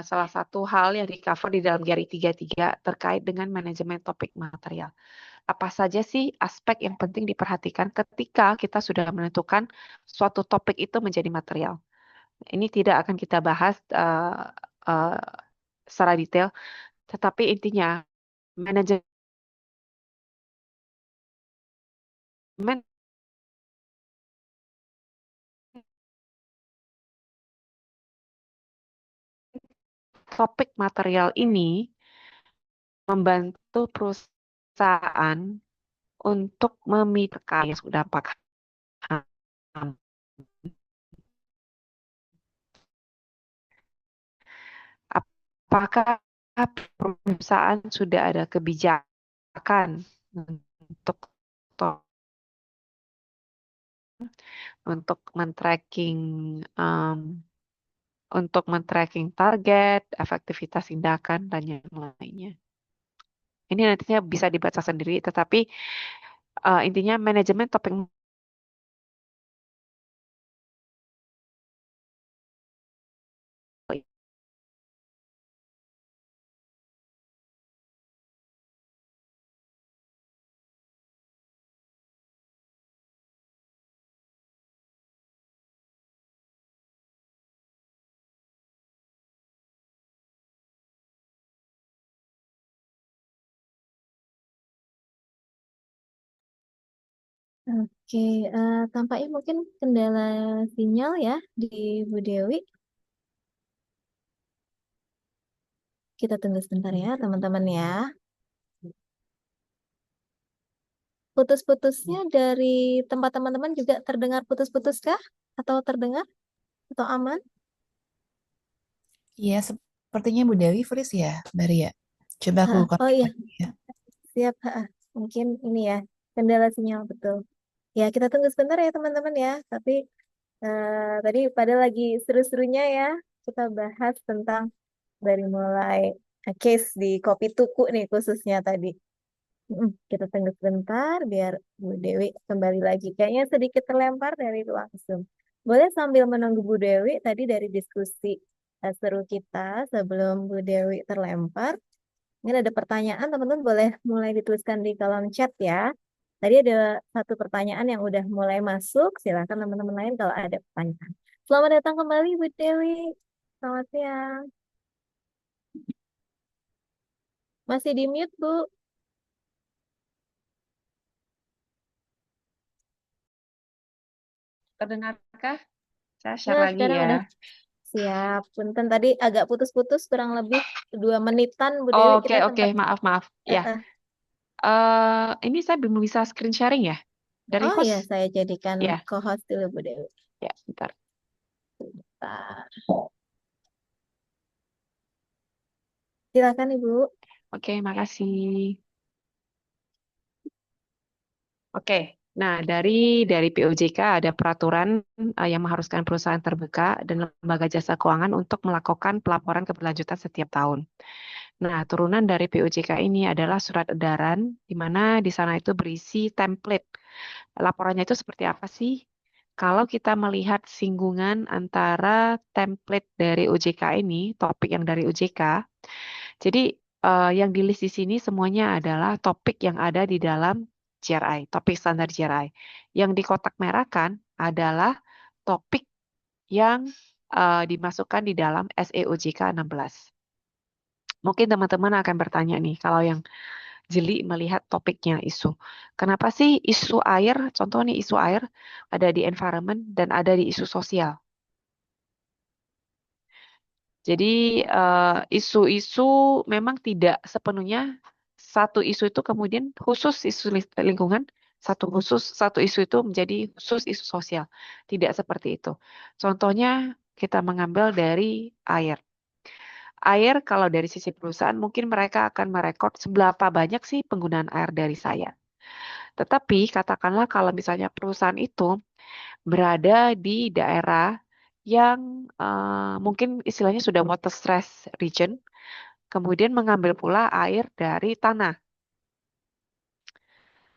salah satu hal yang di-cover di dalam GRI 33 terkait dengan manajemen topik material. Apa saja sih aspek yang penting diperhatikan ketika kita sudah menentukan suatu topik itu menjadi material? Ini tidak akan kita bahas uh, secara detail, tetapi intinya manajemen topik material ini membantu perusahaan untuk memikirkan yang sudah paham. Apakah perusahaan sudah ada kebijakan untuk untuk men-tracking em, untuk men-tracking target, efektivitas tindakan dan yang lainnya. Ini nantinya bisa dibaca sendiri, tetapi intinya manajemen topik. Oke, tampaknya mungkin kendala sinyal ya di Bu Dewi. Kita tunggu sebentar ya, teman-teman ya. Putus-putusnya dari tempat teman-teman juga terdengar putus-putus kah? Atau terdengar? Atau aman? Iya, sepertinya Bu Dewi freeze ya, Mbak Ria. Coba aku Oh kontak iya, lagi ya. siap. Mungkin ini ya, kendala sinyal betul. Ya, kita tunggu sebentar ya teman-teman ya. Tapi tadi pada lagi seru-serunya ya, kita bahas tentang dari mulai case di Kopi Tuku nih khususnya tadi. Kita tunggu sebentar biar Bu Dewi kembali lagi. Kayaknya sedikit terlempar dari ruang Zoom. Boleh sambil menunggu Bu Dewi tadi dari diskusi seru kita sebelum Bu Dewi terlempar. Ini ada pertanyaan, teman-teman boleh mulai dituliskan di kolom chat ya. Tadi ada satu pertanyaan yang udah mulai masuk. Silakan teman-teman lain kalau ada pertanyaan. Selamat datang kembali Bu Dewi. Selamat siang. Masih di mute, Bu. Terdengarkah? Saya share Nah, lagi sekarang ya. udah siap. Punten tadi agak putus-putus kurang lebih 2 menitan Bu Dewi Oke, kita oke, sempat. maaf. Eh, Ya, eh. ini saya belum bisa screen sharing ya dari Oh iya, host. saya jadikan Ya, co-host dulu Bu Dewi. ya, bentar. Bentar. Silakan Ibu. Oke, makasih. Oke, nah dari POJK ada peraturan yang mengharuskan perusahaan terbuka dan lembaga jasa keuangan untuk melakukan pelaporan keberlanjutan setiap tahun. Nah, turunan dari POJK ini adalah surat edaran, di mana di sana itu berisi template. Laporannya itu seperti apa sih? Kalau kita melihat singgungan antara template dari OJK ini, topik yang dari OJK, jadi yang di list di sini semuanya adalah topik yang ada di dalam GRI, topik standar GRI. Yang di kotak merah kan adalah topik yang dimasukkan di dalam SEOJK 16. Mungkin teman-teman akan bertanya nih, kalau yang jeli melihat topiknya isu. Kenapa sih isu air, contoh nih isu air ada di environment dan ada di isu sosial. Jadi isu-isu memang tidak sepenuhnya satu isu itu kemudian khusus isu lingkungan, satu isu itu menjadi khusus isu sosial. Tidak seperti itu. Contohnya kita mengambil dari air. Air kalau dari sisi perusahaan mungkin mereka akan merekod seberapa banyak sih penggunaan air dari saya. Tetapi katakanlah kalau misalnya perusahaan itu berada di daerah yang mungkin istilahnya sudah water stress region, kemudian mengambil pula air dari tanah.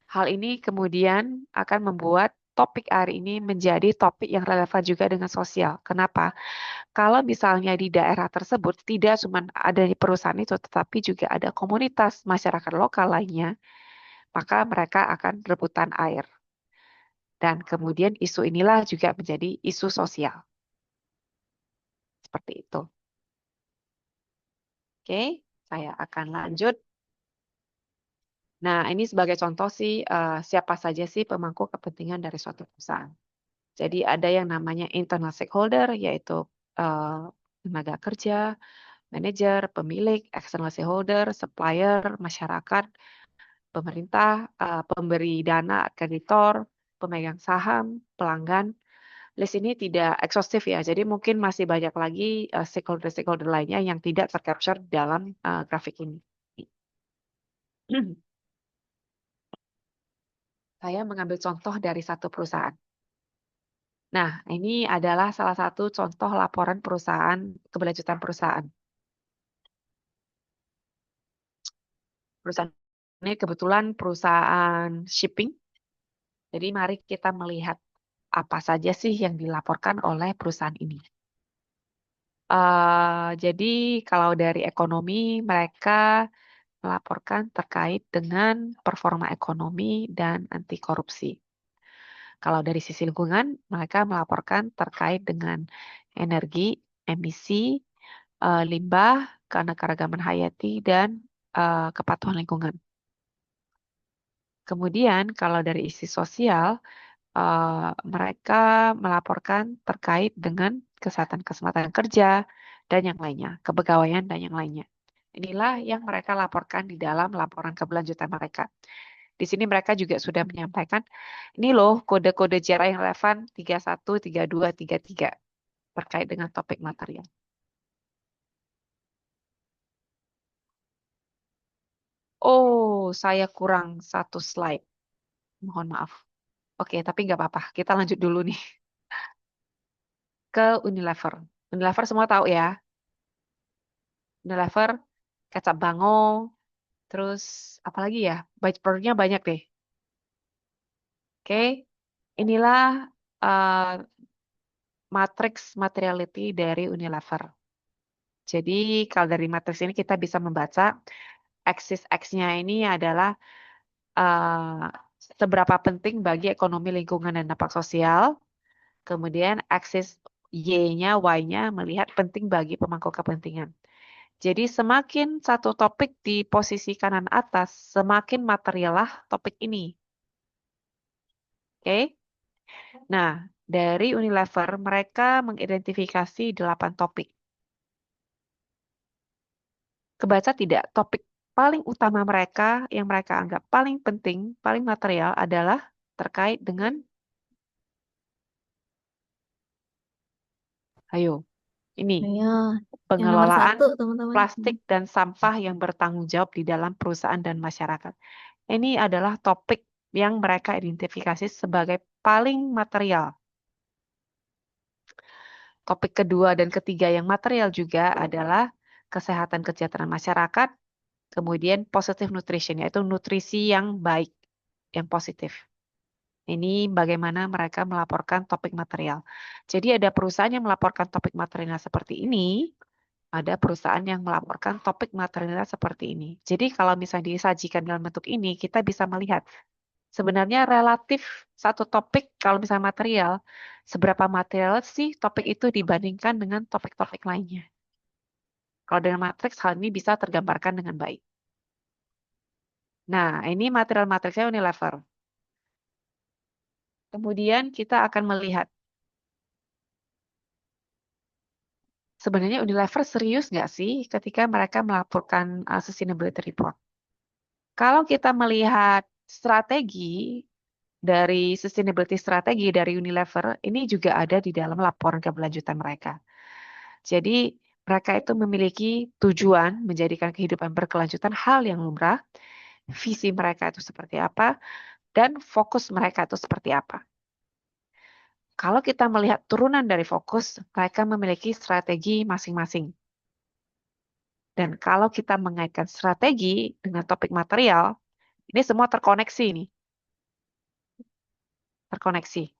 Hal ini kemudian akan membuat topik air ini menjadi topik yang relevan juga dengan sosial. Kenapa? Kalau misalnya di daerah tersebut tidak cuma ada di perusahaan itu, tetapi juga ada komunitas masyarakat lokal lainnya, maka mereka akan rebutan air. Dan kemudian isu inilah juga menjadi isu sosial. Seperti itu. Oke, saya akan lanjut. Nah, ini sebagai contoh sih, siapa saja sih pemangku kepentingan dari suatu perusahaan. Jadi ada yang namanya internal stakeholder, yaitu tenaga kerja, manajer, pemilik, external stakeholder, supplier, masyarakat, pemerintah, pemberi dana, kreditor, pemegang saham, pelanggan. List ini tidak ekhaustif ya, jadi mungkin masih banyak lagi stakeholder-stakeholder lainnya yang tidak tercapture dalam grafik ini. Saya mengambil contoh dari satu perusahaan. Nah, ini adalah salah satu contoh laporan perusahaan, keberlanjutan perusahaan. Perusahaan ini kebetulan perusahaan shipping. Jadi mari kita melihat apa saja sih yang dilaporkan oleh perusahaan ini. Jadi kalau dari ekonomi mereka melaporkan terkait dengan performa ekonomi dan anti korupsi. Kalau dari sisi lingkungan, mereka melaporkan terkait dengan energi, emisi, limbah, keanekaragaman hayati, dan kepatuhan lingkungan. Kemudian kalau dari isi sosial, mereka melaporkan terkait dengan kesehatan kerja dan yang lainnya, kepegawaian dan yang lainnya. Inilah yang mereka laporkan di dalam laporan keberlanjutan mereka. Di sini mereka juga sudah menyampaikan, ini loh kode-kode JRA yang relevan 31, 32, 33 terkait dengan topik material. Oh, saya kurang satu slide. Mohon maaf. Oke, tapi nggak apa-apa. Kita lanjut dulu nih ke Unilever. Unilever semua tahu ya. Unilever, kecap bango, terus apa lagi ya? Produknya banyak deh. Oke, inilah matriks materiality dari Unilever. Jadi kalau dari matriks ini kita bisa membaca aksis X-nya ini adalah seberapa penting bagi ekonomi lingkungan dan dampak sosial. Kemudian aksis Y-nya, Y-nya melihat penting bagi pemangku kepentingan. Jadi semakin satu topik di posisi kanan atas, semakin material lah topik ini. Oke? Nah, dari Unilever mereka mengidentifikasi 8 topik. Kebaca tidak? Topik paling utama mereka yang mereka anggap paling penting, paling material adalah terkait dengan, ayo, ini Ayo, yang nomor pengelolaan 1, teman-teman. plastik dan sampah yang bertanggung jawab di dalam perusahaan dan masyarakat. Ini adalah topik yang mereka identifikasi sebagai paling material. Topik kedua dan ketiga yang material juga adalah kesehatan kesejahteraan masyarakat, kemudian positive nutrition, yaitu nutrisi yang baik, yang positif. Ini bagaimana mereka melaporkan topik material. Jadi ada perusahaan yang melaporkan topik material seperti ini, ada perusahaan yang melaporkan topik material seperti ini. Jadi kalau misalnya disajikan dalam bentuk ini, kita bisa melihat sebenarnya relatif satu topik kalau misalnya material, seberapa material sih topik itu dibandingkan dengan topik-topik lainnya. Kalau dengan matriks, hal ini bisa tergambarkan dengan baik. Nah, ini material matriksnya Unilever. Kemudian kita akan melihat, sebenarnya Unilever serius nggak sih ketika mereka melaporkan sustainability report? Kalau kita melihat strategi dari sustainability strategi dari Unilever, ini juga ada di dalam laporan keberlanjutan mereka. Jadi mereka itu memiliki tujuan menjadikan kehidupan berkelanjutan hal yang lumrah, visi mereka itu seperti apa, dan fokus mereka itu seperti apa. Kalau kita melihat turunan dari fokus, mereka memiliki strategi masing-masing. Dan kalau kita mengaitkan strategi dengan topik material, ini semua terkoneksi nih. Terkoneksi.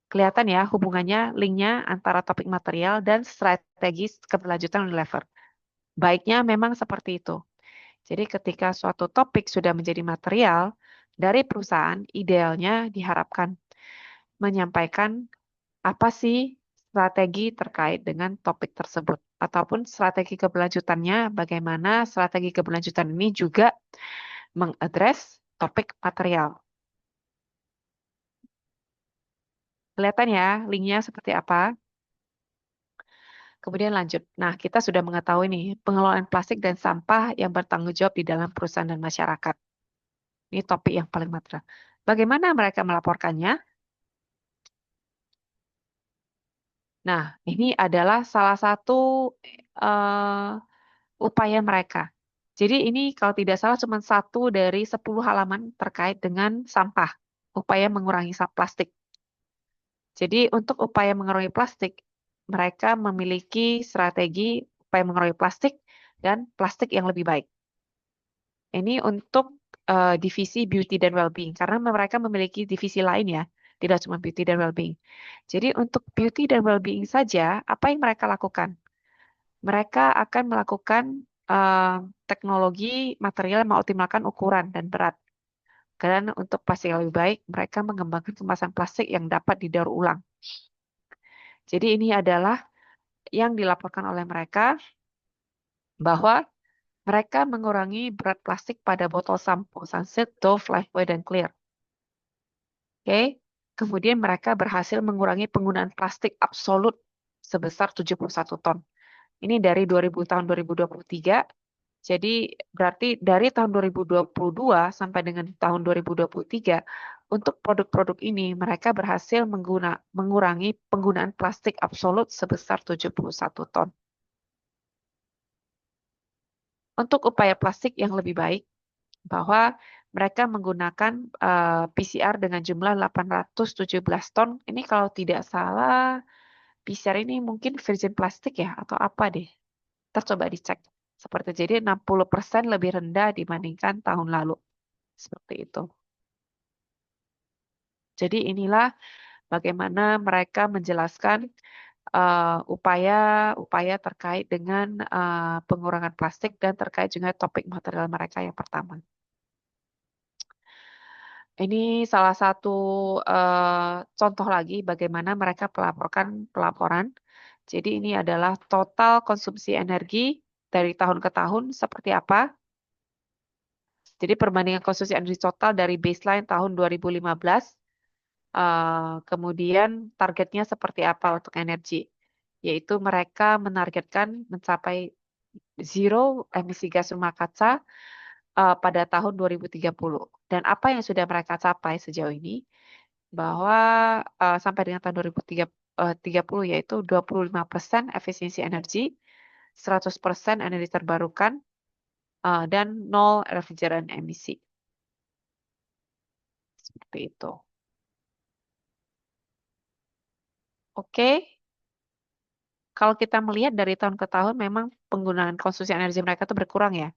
Kelihatan ya hubungannya, linknya antara topik material dan strategi keberlanjutan Unilever. Baiknya memang seperti itu. Jadi ketika suatu topik sudah menjadi material, dari perusahaan idealnya diharapkan menyampaikan apa sih strategi terkait dengan topik tersebut. Ataupun strategi keberlanjutannya, bagaimana strategi keberlanjutan ini juga mengadres topik material. Kelihatan ya linknya seperti apa? Kemudian lanjut. Nah, kita sudah mengetahui nih, pengelolaan plastik dan sampah yang bertanggung jawab di dalam perusahaan dan masyarakat. Ini topik yang paling material. Bagaimana mereka melaporkannya? Nah, ini adalah salah satu eh, upaya mereka. Jadi ini kalau tidak salah cuma 1 dari 10 halaman terkait dengan sampah, upaya mengurangi plastik. Jadi untuk upaya mengurangi plastik, mereka memiliki strategi upaya mengurangi plastik dan plastik yang lebih baik. Ini untuk divisi beauty dan well-being, karena mereka memiliki divisi lain ya, tidak cuma beauty dan well-being. Jadi untuk beauty dan well-being saja, apa yang mereka lakukan? Mereka akan melakukan teknologi material yang mengoptimalkan ukuran dan berat. Dan untuk plastik yang lebih baik, mereka mengembangkan kemasan plastik yang dapat didaur ulang. Jadi ini adalah yang dilaporkan oleh mereka bahwa mereka mengurangi berat plastik pada botol sampo, Sunsilk, Dove, Lifebuoy, dan Clear. Oke. Kemudian mereka berhasil mengurangi penggunaan plastik absolut sebesar 71 ton. Ini dari tahun 2023. Jadi berarti dari tahun 2022 sampai dengan tahun 2023 untuk produk-produk ini mereka berhasil mengurangi penggunaan plastik absolut sebesar 71 ton. Untuk upaya plastik yang lebih baik, bahwa mereka menggunakan PCR dengan jumlah 817 ton. Ini kalau tidak salah, PCR ini mungkin virgin plastik ya, atau apa deh. Kita coba dicek. Seperti jadi 60% lebih rendah dibandingkan tahun lalu. Seperti itu. Jadi inilah bagaimana mereka menjelaskan upaya-upaya terkait dengan pengurangan plastik dan terkait juga topik material mereka yang pertama. Ini salah satu contoh lagi bagaimana mereka melaporkan pelaporan. Jadi ini adalah total konsumsi energi dari tahun ke tahun seperti apa. Jadi perbandingan konsumsi energi total dari baseline tahun 2015, kemudian targetnya seperti apa untuk energi. Yaitu mereka menargetkan mencapai zero emisi gas rumah kaca pada tahun 2030. Dan apa yang sudah mereka capai sejauh ini? Bahwa sampai dengan tahun 2030 yaitu 25% efisiensi energi, 100% energi terbarukan, dan 0 refrigeran emisi. Seperti itu. Oke, kalau kita melihat dari tahun ke tahun memang penggunaan konsumsi energi mereka itu berkurang ya.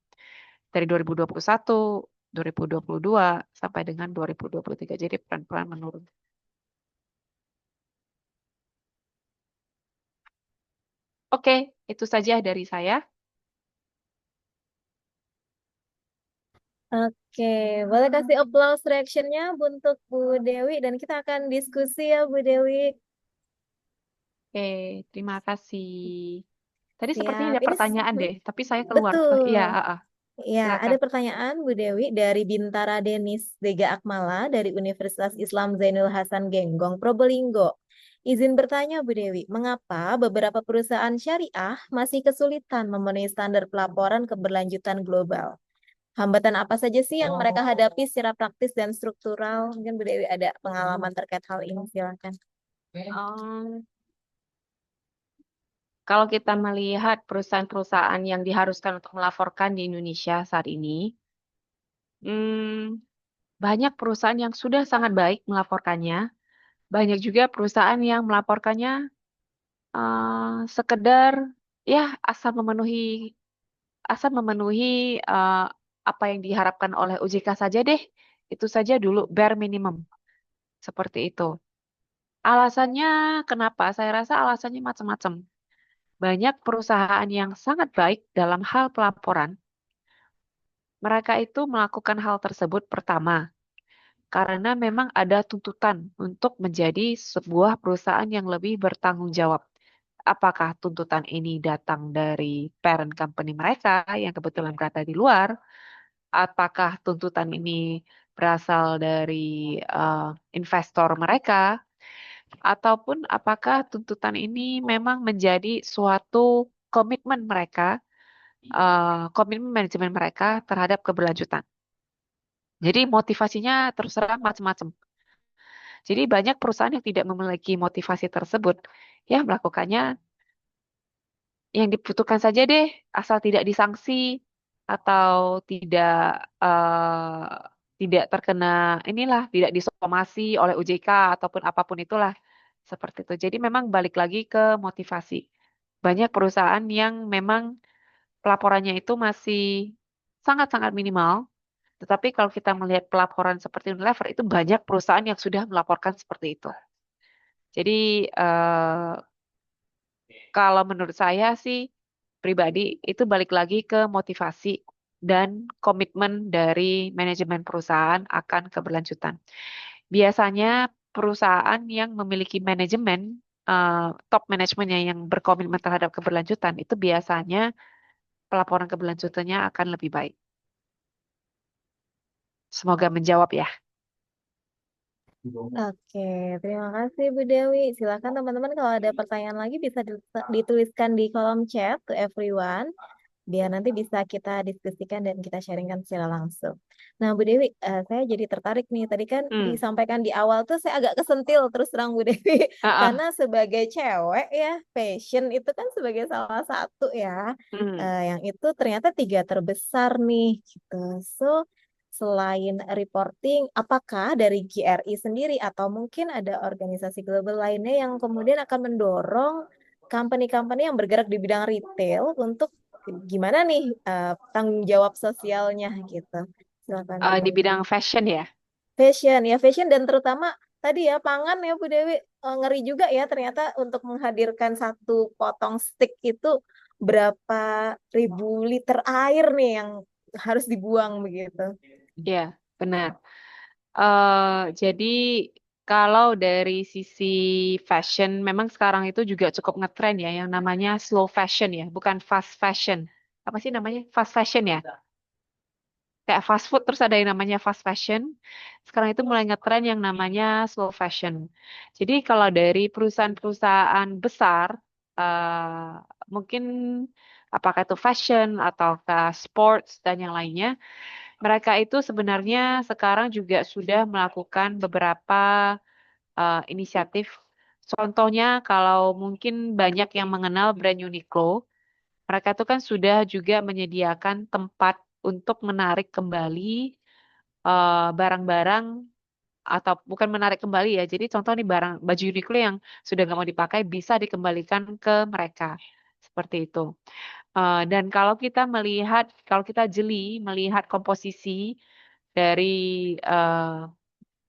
Dari 2021, 2022, sampai dengan 2023. Jadi pelan-pelan menurun. Oke, itu saja dari saya. Oke, boleh kasih applause reaction-nya untuk Bu Dewi dan kita akan diskusi ya Bu Dewi. Oke, terima kasih. Tadi sepertinya Siap. ada Ini pertanyaan deh, tapi saya keluar. betul. Iya, Ya, ada silakan. pertanyaan Bu Dewi dari Bintara Denis Dega Akmala dari Universitas Islam Zainul Hasan Genggong, Probolinggo. Izin bertanya Bu Dewi, mengapa beberapa perusahaan syariah masih kesulitan memenuhi standar pelaporan keberlanjutan global? Hambatan apa saja sih yang mereka hadapi secara praktis dan struktural? Mungkin Bu Dewi ada pengalaman terkait hal ini, silakan. Um, Kalau kita melihat perusahaan-perusahaan yang diharuskan untuk melaporkan di Indonesia saat ini, banyak perusahaan yang sudah sangat baik melaporkannya. Banyak juga perusahaan yang melaporkannya sekedar ya asal memenuhi apa yang diharapkan oleh OJK saja deh. Itu saja dulu bare minimum. Seperti itu. Alasannya kenapa? Saya rasa alasannya macam-macam. Banyak perusahaan yang sangat baik dalam hal pelaporan. Mereka itu melakukan hal tersebut pertama, karena memang ada tuntutan untuk menjadi sebuah perusahaan yang lebih bertanggung jawab. Apakah tuntutan ini datang dari parent company mereka yang kebetulan berada di luar? Apakah tuntutan ini berasal dari investor mereka? ataupun apakah tuntutan ini memang menjadi suatu komitmen mereka, komitmen manajemen mereka terhadap keberlanjutan. Jadi motivasinya terus terang macam-macam. Jadi banyak perusahaan yang tidak memiliki motivasi tersebut, ya melakukannya yang dibutuhkan saja deh, asal tidak disanksi atau tidak terkena inilah, tidak disomasi oleh OJK ataupun apapun itulah seperti itu. Jadi memang balik lagi ke motivasi. Banyak perusahaan yang memang pelaporannya itu masih sangat-sangat minimal, tetapi kalau kita melihat pelaporan seperti Unilever itu banyak perusahaan yang sudah melaporkan seperti itu. Jadi kalau menurut saya sih pribadi itu balik lagi ke motivasi dan komitmen dari manajemen perusahaan akan keberlanjutan. Biasanya perusahaan yang memiliki manajemen top manajemennya yang berkomitmen terhadap keberlanjutan itu biasanya pelaporan keberlanjutannya akan lebih baik. Semoga menjawab ya. Oke, terima kasih Bu Dewi. Silakan teman-teman kalau ada pertanyaan lagi bisa dituliskan di kolom chat to everyone, biar nanti bisa kita diskusikan dan kita sharingkan secara langsung. Nah, Bu Dewi, saya jadi tertarik nih. Tadi kan Hmm. disampaikan di awal tuh saya agak kesentil terus terang Bu Dewi. Ah, Karena ah. sebagai cewek ya, fashion itu kan sebagai salah satu ya, Hmm. yang itu ternyata tiga terbesar nih gitu. So, selain reporting, apakah dari GRI sendiri atau mungkin ada organisasi global lainnya yang kemudian akan mendorong company-company yang bergerak di bidang retail untuk gimana nih tanggung jawab sosialnya gitu. Silakan Bu Di Dewi. bidang fashion ya. Fashion ya, fashion dan terutama tadi ya pangan ya Bu Dewi. Ngeri juga ya ternyata untuk menghadirkan satu potong stick itu berapa ribu liter air nih yang harus dibuang begitu. Ya, benar. Jadi kalau dari sisi fashion, memang sekarang itu juga cukup ngetren ya, yang namanya slow fashion ya, bukan fast fashion. Apa sih namanya? Fast fashion ya? Kayak fast food terus ada yang namanya fast fashion. Sekarang itu mulai ngetren yang namanya slow fashion. Jadi kalau dari perusahaan-perusahaan besar, eh, mungkin apakah itu fashion ataukah sports dan yang lainnya, mereka itu sebenarnya sekarang juga sudah melakukan beberapa inisiatif. Contohnya kalau mungkin banyak yang mengenal brand Uniqlo, mereka itu kan sudah juga menyediakan tempat untuk menarik kembali barang-barang atau bukan menarik kembali ya. Jadi contoh nih barang baju Uniqlo yang sudah nggak mau dipakai bisa dikembalikan ke mereka. Seperti itu. Dan kalau kita jeli melihat komposisi dari eh,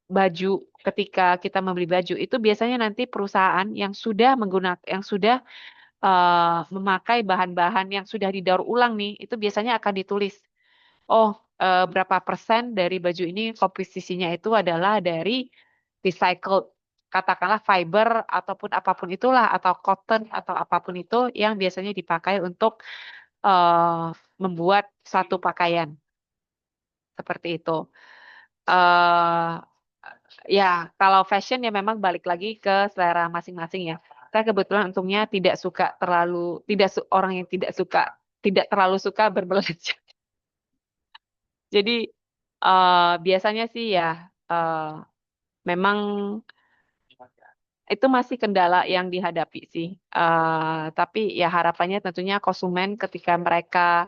baju ketika kita membeli baju itu biasanya nanti perusahaan yang sudah memakai bahan-bahan yang sudah didaur ulang nih, itu biasanya akan ditulis, oh berapa persen dari baju ini komposisinya itu adalah dari recycled, katakanlah fiber ataupun apapun itulah, atau cotton atau apapun itu yang biasanya dipakai untuk membuat satu pakaian seperti itu. eh Ya, kalau fashion ya memang balik lagi ke selera masing-masing ya. Saya kebetulan untungnya orang yang tidak terlalu suka berbelanja. Jadi biasanya sih ya eh, memang itu masih kendala yang dihadapi sih. Tapi ya harapannya tentunya konsumen ketika mereka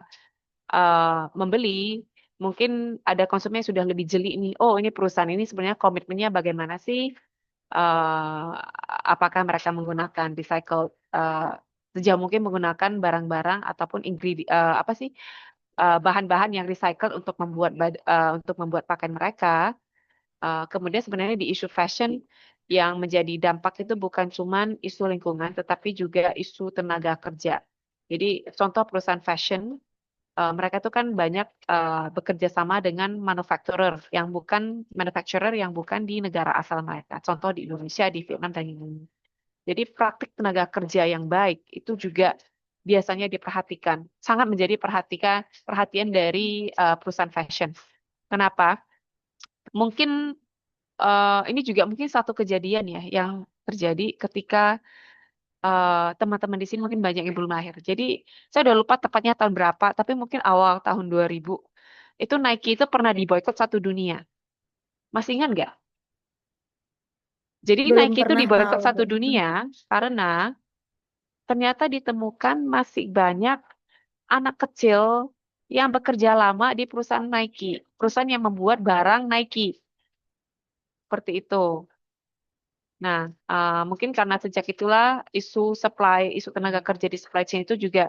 membeli, mungkin ada konsumen yang sudah lebih jeli nih. Oh, ini perusahaan ini sebenarnya komitmennya bagaimana sih? eh, Apakah mereka menggunakan recycle sejauh mungkin menggunakan barang-barang ataupun apa sih bahan-bahan yang recycle untuk membuat pakaian mereka. Kemudian sebenarnya di isu fashion yang menjadi dampak itu bukan cuman isu lingkungan tetapi juga isu tenaga kerja. Jadi contoh perusahaan fashion, mereka itu kan banyak bekerja sama dengan manufacturer yang bukan di negara asal mereka. Contoh di Indonesia, di Vietnam dan yang lainnya. Jadi praktik tenaga kerja yang baik itu juga biasanya diperhatikan, sangat menjadi perhatian dari perusahaan fashion. Kenapa? Mungkin ini juga mungkin satu kejadian ya yang terjadi ketika teman-teman di sini mungkin banyak yang belum lahir. Jadi saya udah lupa tepatnya tahun berapa, tapi mungkin awal tahun 2000 itu Nike itu pernah diboikot satu dunia. Masih ingat nggak? Jadi Belum Nike itu pernah diboikot tahu, satu Bu. dunia karena ternyata ditemukan masih banyak anak kecil yang bekerja lama di perusahaan Nike, perusahaan yang membuat barang Nike, seperti itu. Nah, mungkin karena sejak itulah isu tenaga kerja di supply chain itu juga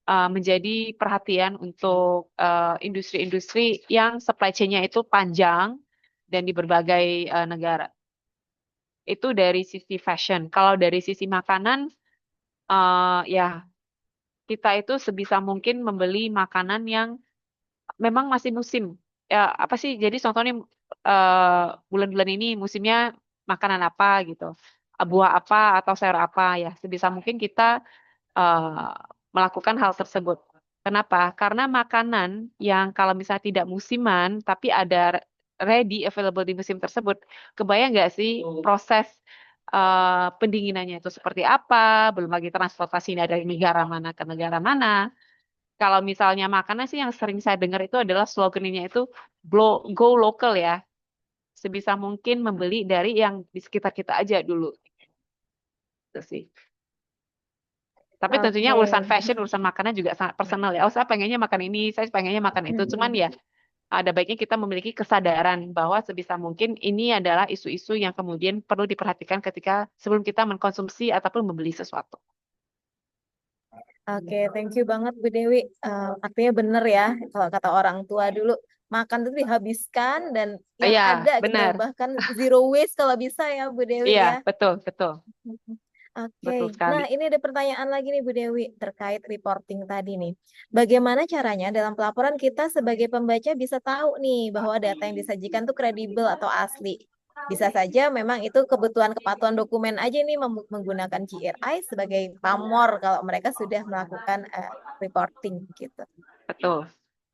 menjadi perhatian untuk industri-industri yang supply chain-nya itu panjang dan di berbagai negara. Itu dari sisi fashion. Kalau dari sisi makanan, ya kita itu sebisa mungkin membeli makanan yang memang masih musim. Ya, apa sih? Jadi contohnya bulan-bulan ini musimnya makanan apa gitu. Buah apa atau sayur apa ya. Sebisa mungkin kita eh, melakukan hal tersebut. Kenapa? Karena makanan yang kalau misalnya tidak musiman, tapi ada ready available di musim tersebut, kebayang nggak sih proses pendinginannya itu seperti apa? Belum lagi transportasinya dari negara mana ke negara mana. Kalau misalnya makanan sih yang sering saya dengar itu adalah slogannya itu go local ya. Sebisa mungkin membeli dari yang di sekitar kita aja dulu. Itu sih. Tapi tentunya Oke. urusan fashion, urusan makanan juga sangat personal ya. Oh, saya pengennya makan ini, saya pengennya makan itu. Cuman Mm-mm. ya, ada baiknya kita memiliki kesadaran bahwa sebisa mungkin ini adalah isu-isu yang kemudian perlu diperhatikan ketika sebelum kita mengkonsumsi ataupun membeli sesuatu. Oke, thank you banget Bu Dewi. Artinya bener ya, kalau kata orang tua dulu, makan itu dihabiskan dan yang Iya, ada gitu, benar. bahkan zero waste kalau bisa ya Bu Dewi Iya, ya. betul, betul. Oke, Betul nah sekali. ini ada pertanyaan lagi nih Bu Dewi terkait reporting tadi nih. Bagaimana caranya dalam pelaporan kita sebagai pembaca bisa tahu nih bahwa data yang disajikan tuh kredibel atau asli? Bisa saja memang itu kebutuhan kepatuhan dokumen aja nih menggunakan GRI sebagai pamor kalau mereka sudah melakukan reporting gitu. Betul.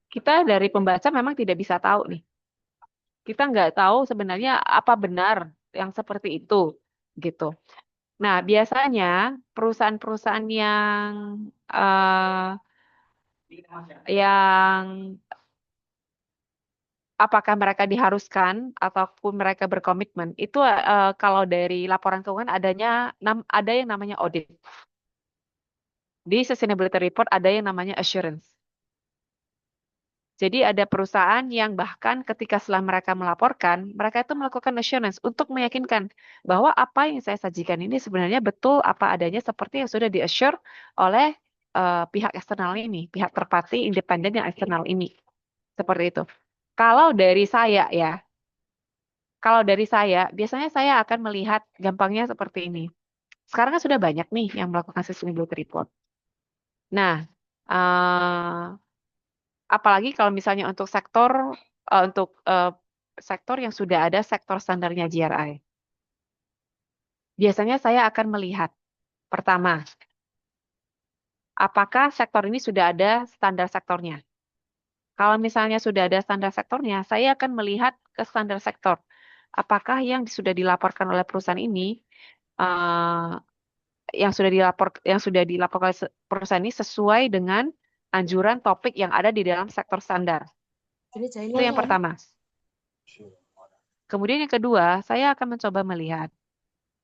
Kita dari pembaca memang tidak bisa tahu nih. Kita nggak tahu sebenarnya apa benar yang seperti itu, gitu. Nah, biasanya perusahaan-perusahaan yang apakah mereka diharuskan ataupun mereka berkomitmen itu kalau dari laporan keuangan ada yang namanya audit. Di sustainability report ada yang namanya assurance. Jadi ada perusahaan yang bahkan ketika setelah mereka melaporkan, mereka itu melakukan assurance untuk meyakinkan bahwa apa yang saya sajikan ini sebenarnya betul apa adanya seperti yang sudah di-assure oleh pihak eksternal ini, pihak terparti independen yang eksternal ini. Seperti itu. Kalau dari saya ya, kalau dari saya, biasanya saya akan melihat gampangnya seperti ini. Sekarang kan sudah banyak nih yang melakukan sustainability report. Nah, apalagi kalau misalnya untuk sektor yang sudah ada sektor standarnya GRI. Biasanya saya akan melihat pertama, apakah sektor ini sudah ada standar sektornya. Kalau misalnya sudah ada standar sektornya, saya akan melihat ke standar sektor. Apakah yang sudah dilaporkan oleh perusahaan ini eh, yang sudah dilaporkan oleh perusahaan ini sesuai dengan anjuran topik yang ada di dalam sektor standar. Itu yang pertama. Kemudian yang kedua, saya akan mencoba melihat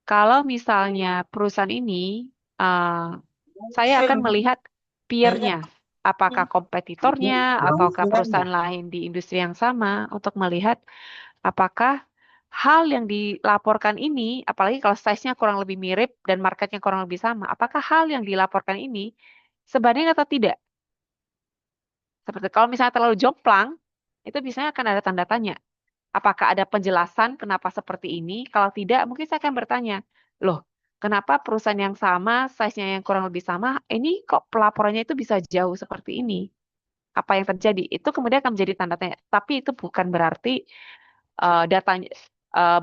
kalau misalnya perusahaan ini, uh, saya akan melihat peer-nya, apakah kompetitornya ataukah perusahaan lain di industri yang sama untuk melihat apakah hal yang dilaporkan ini, apalagi kalau size-nya kurang lebih mirip dan marketnya kurang lebih sama, apakah hal yang dilaporkan ini sebanding atau tidak? Seperti kalau misalnya terlalu jomplang, itu biasanya akan ada tanda tanya. Apakah ada penjelasan kenapa seperti ini? Kalau tidak, mungkin saya akan bertanya, loh, kenapa perusahaan yang sama, size-nya yang kurang lebih sama, ini kok pelaporannya itu bisa jauh seperti ini? Apa yang terjadi? Itu kemudian akan menjadi tanda tanya. Tapi itu bukan berarti datanya,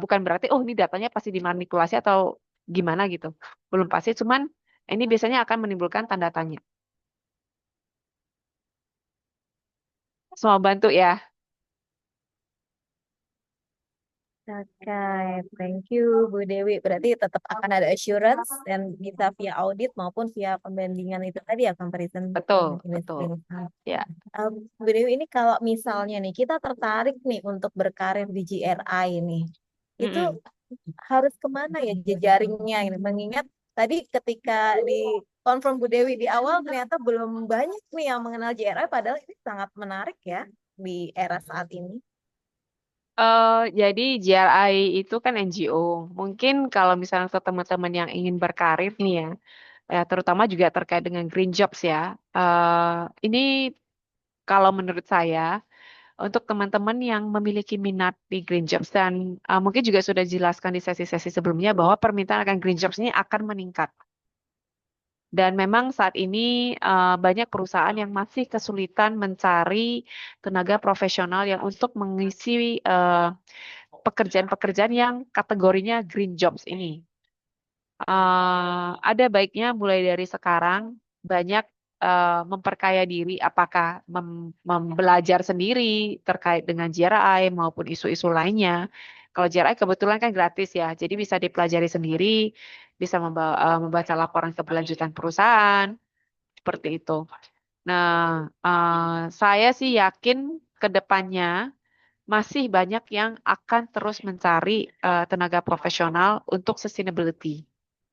bukan berarti, oh ini datanya pasti dimanipulasi atau gimana gitu. Belum pasti, cuman ini biasanya akan menimbulkan tanda tanya. Semua bantu ya. Oke, thank you Bu Dewi. Berarti tetap akan ada assurance dan bisa via audit maupun via pembandingan itu tadi ya, comparison Betul, dengan betul. industri. Ya. Bu Dewi, ini kalau misalnya nih kita tertarik nih untuk berkarir di GRI nih, itu Mm-mm. harus kemana ya jejaringnya ini? Mengingat tadi ketika di konfirm Bu Dewi di awal ternyata belum banyak nih yang mengenal GRI, padahal ini sangat menarik ya di era saat ini. Jadi GRI itu kan NGO. Mungkin kalau misalnya untuk teman-teman yang ingin berkarir nih ya, terutama juga terkait dengan green jobs ya. Ini kalau menurut saya untuk teman-teman yang memiliki minat di green jobs dan mungkin juga sudah dijelaskan di sesi-sesi sebelumnya bahwa permintaan akan green jobs ini akan meningkat. Dan memang saat ini banyak perusahaan yang masih kesulitan mencari tenaga profesional yang untuk mengisi pekerjaan-pekerjaan yang kategorinya green jobs ini. Ada baiknya mulai dari sekarang banyak memperkaya diri, apakah belajar sendiri terkait dengan GRI maupun isu-isu lainnya. Kalau GRI kebetulan kan gratis ya, jadi bisa dipelajari sendiri, bisa membaca laporan keberlanjutan perusahaan, seperti itu. Nah, saya sih yakin ke depannya masih banyak yang akan terus mencari tenaga profesional untuk sustainability.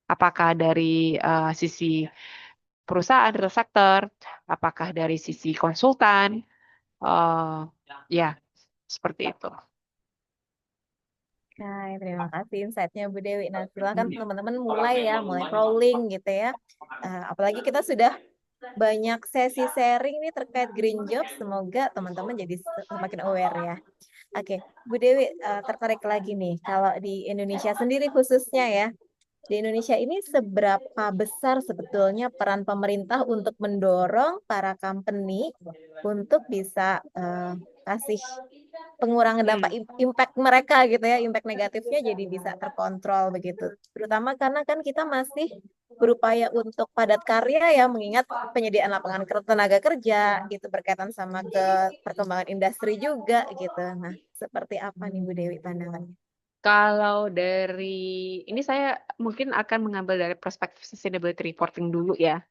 Apakah dari sisi perusahaan real sektor, apakah dari sisi konsultan, eh, ya seperti itu. Hai, terima kasih insight-nya Bu Dewi. Nah, silakan teman-teman mulai ya, mulai crawling gitu ya. Apalagi kita sudah banyak sesi sharing nih terkait green job. Semoga teman-teman jadi semakin aware ya. Oke, Bu Dewi, tertarik lagi nih. Kalau di Indonesia sendiri khususnya ya, di Indonesia ini seberapa besar sebetulnya peran pemerintah untuk mendorong para company untuk bisa kasih pengurangan dampak impact mereka gitu ya, impact negatifnya jadi bisa terkontrol begitu. Terutama karena kan kita masih berupaya untuk padat karya ya, mengingat penyediaan lapangan tenaga kerja gitu berkaitan sama ke perkembangan industri juga gitu. Nah, seperti apa nih Bu Dewi pandangannya? Kalau dari ini saya mungkin akan mengambil dari perspektif sustainability reporting dulu ya.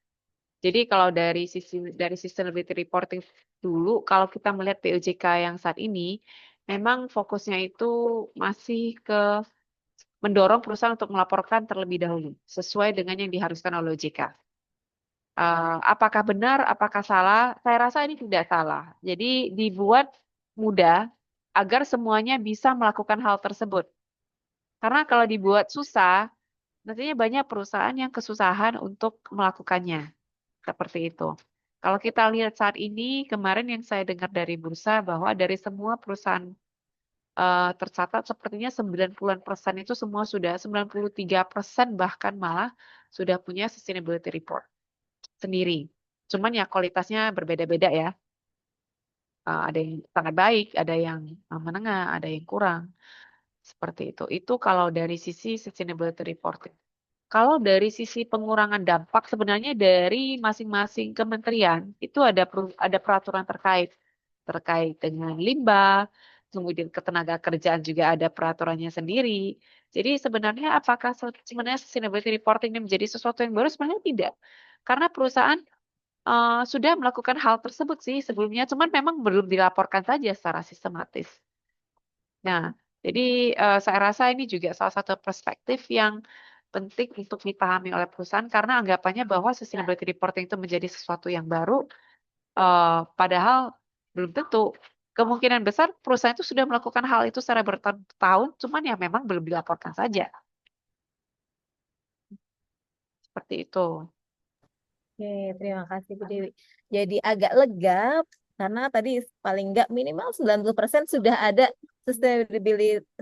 Jadi kalau dari sustainability reporting dulu, kalau kita melihat POJK yang saat ini, memang fokusnya itu masih ke mendorong perusahaan untuk melaporkan terlebih dahulu sesuai dengan yang diharuskan oleh OJK. Apakah benar, apakah salah? Saya rasa ini tidak salah. Jadi dibuat mudah agar semuanya bisa melakukan hal tersebut. Karena kalau dibuat susah, nantinya banyak perusahaan yang kesusahan untuk melakukannya. Seperti itu. Kalau kita lihat saat ini, kemarin yang saya dengar dari bursa bahwa dari semua perusahaan tercatat sepertinya 90% itu semua sudah 93% bahkan malah sudah punya sustainability report sendiri. Cuman ya kualitasnya berbeda-beda ya. Ada yang sangat baik, ada yang menengah, ada yang kurang. Seperti itu. Itu kalau dari sisi sustainability reporting. Kalau dari sisi pengurangan dampak sebenarnya dari masing-masing kementerian itu ada peraturan terkait dengan limbah, kemudian ketenaga kerjaan juga ada peraturannya sendiri. Jadi sebenarnya apakah sebenarnya sustainability reporting ini menjadi sesuatu yang baru? Sebenarnya tidak. Karena perusahaan sudah melakukan hal tersebut sih sebelumnya, cuman memang belum dilaporkan saja secara sistematis. Nah, jadi saya rasa ini juga salah satu perspektif yang penting untuk dipahami oleh perusahaan karena anggapannya bahwa sustainability reporting itu menjadi sesuatu yang baru, padahal belum tentu. Kemungkinan besar perusahaan itu sudah melakukan hal itu secara bertahun-tahun, cuman ya memang belum dilaporkan saja. Seperti itu. Oke, terima kasih Bu Dewi. Jadi agak lega karena tadi paling nggak minimal 90% sudah ada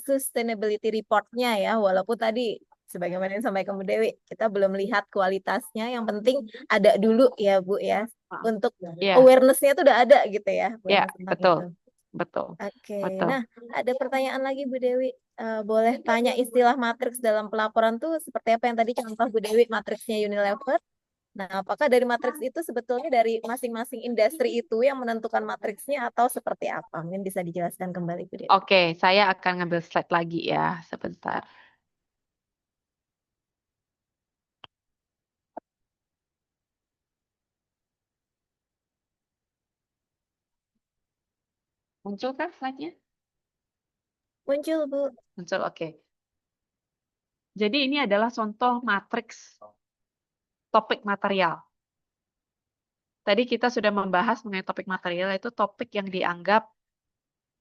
sustainability report-nya ya. Walaupun tadi sebagaimana yang sampaikan Bu Dewi, kita belum lihat kualitasnya. Yang penting ada dulu ya Bu ya. Untuk Ya, awareness-nya itu udah ada gitu ya. ya, Awareness tentang betul, itu. betul, Oke, betul. nah ada pertanyaan lagi Bu Dewi. Boleh tanya istilah matriks dalam pelaporan tuh seperti apa yang tadi contoh Bu Dewi matriksnya Unilever? Nah, apakah dari matriks itu sebetulnya dari masing-masing industri itu yang menentukan matriksnya atau seperti apa? Mungkin bisa dijelaskan kembali, Bu Dewi. Oke, saya akan ngambil slide lagi ya, sebentar. Muncul kan slide-nya? Muncul, Bu. Muncul, oke. Jadi ini adalah contoh matriks topik material. Tadi kita sudah membahas mengenai topik material, itu topik yang dianggap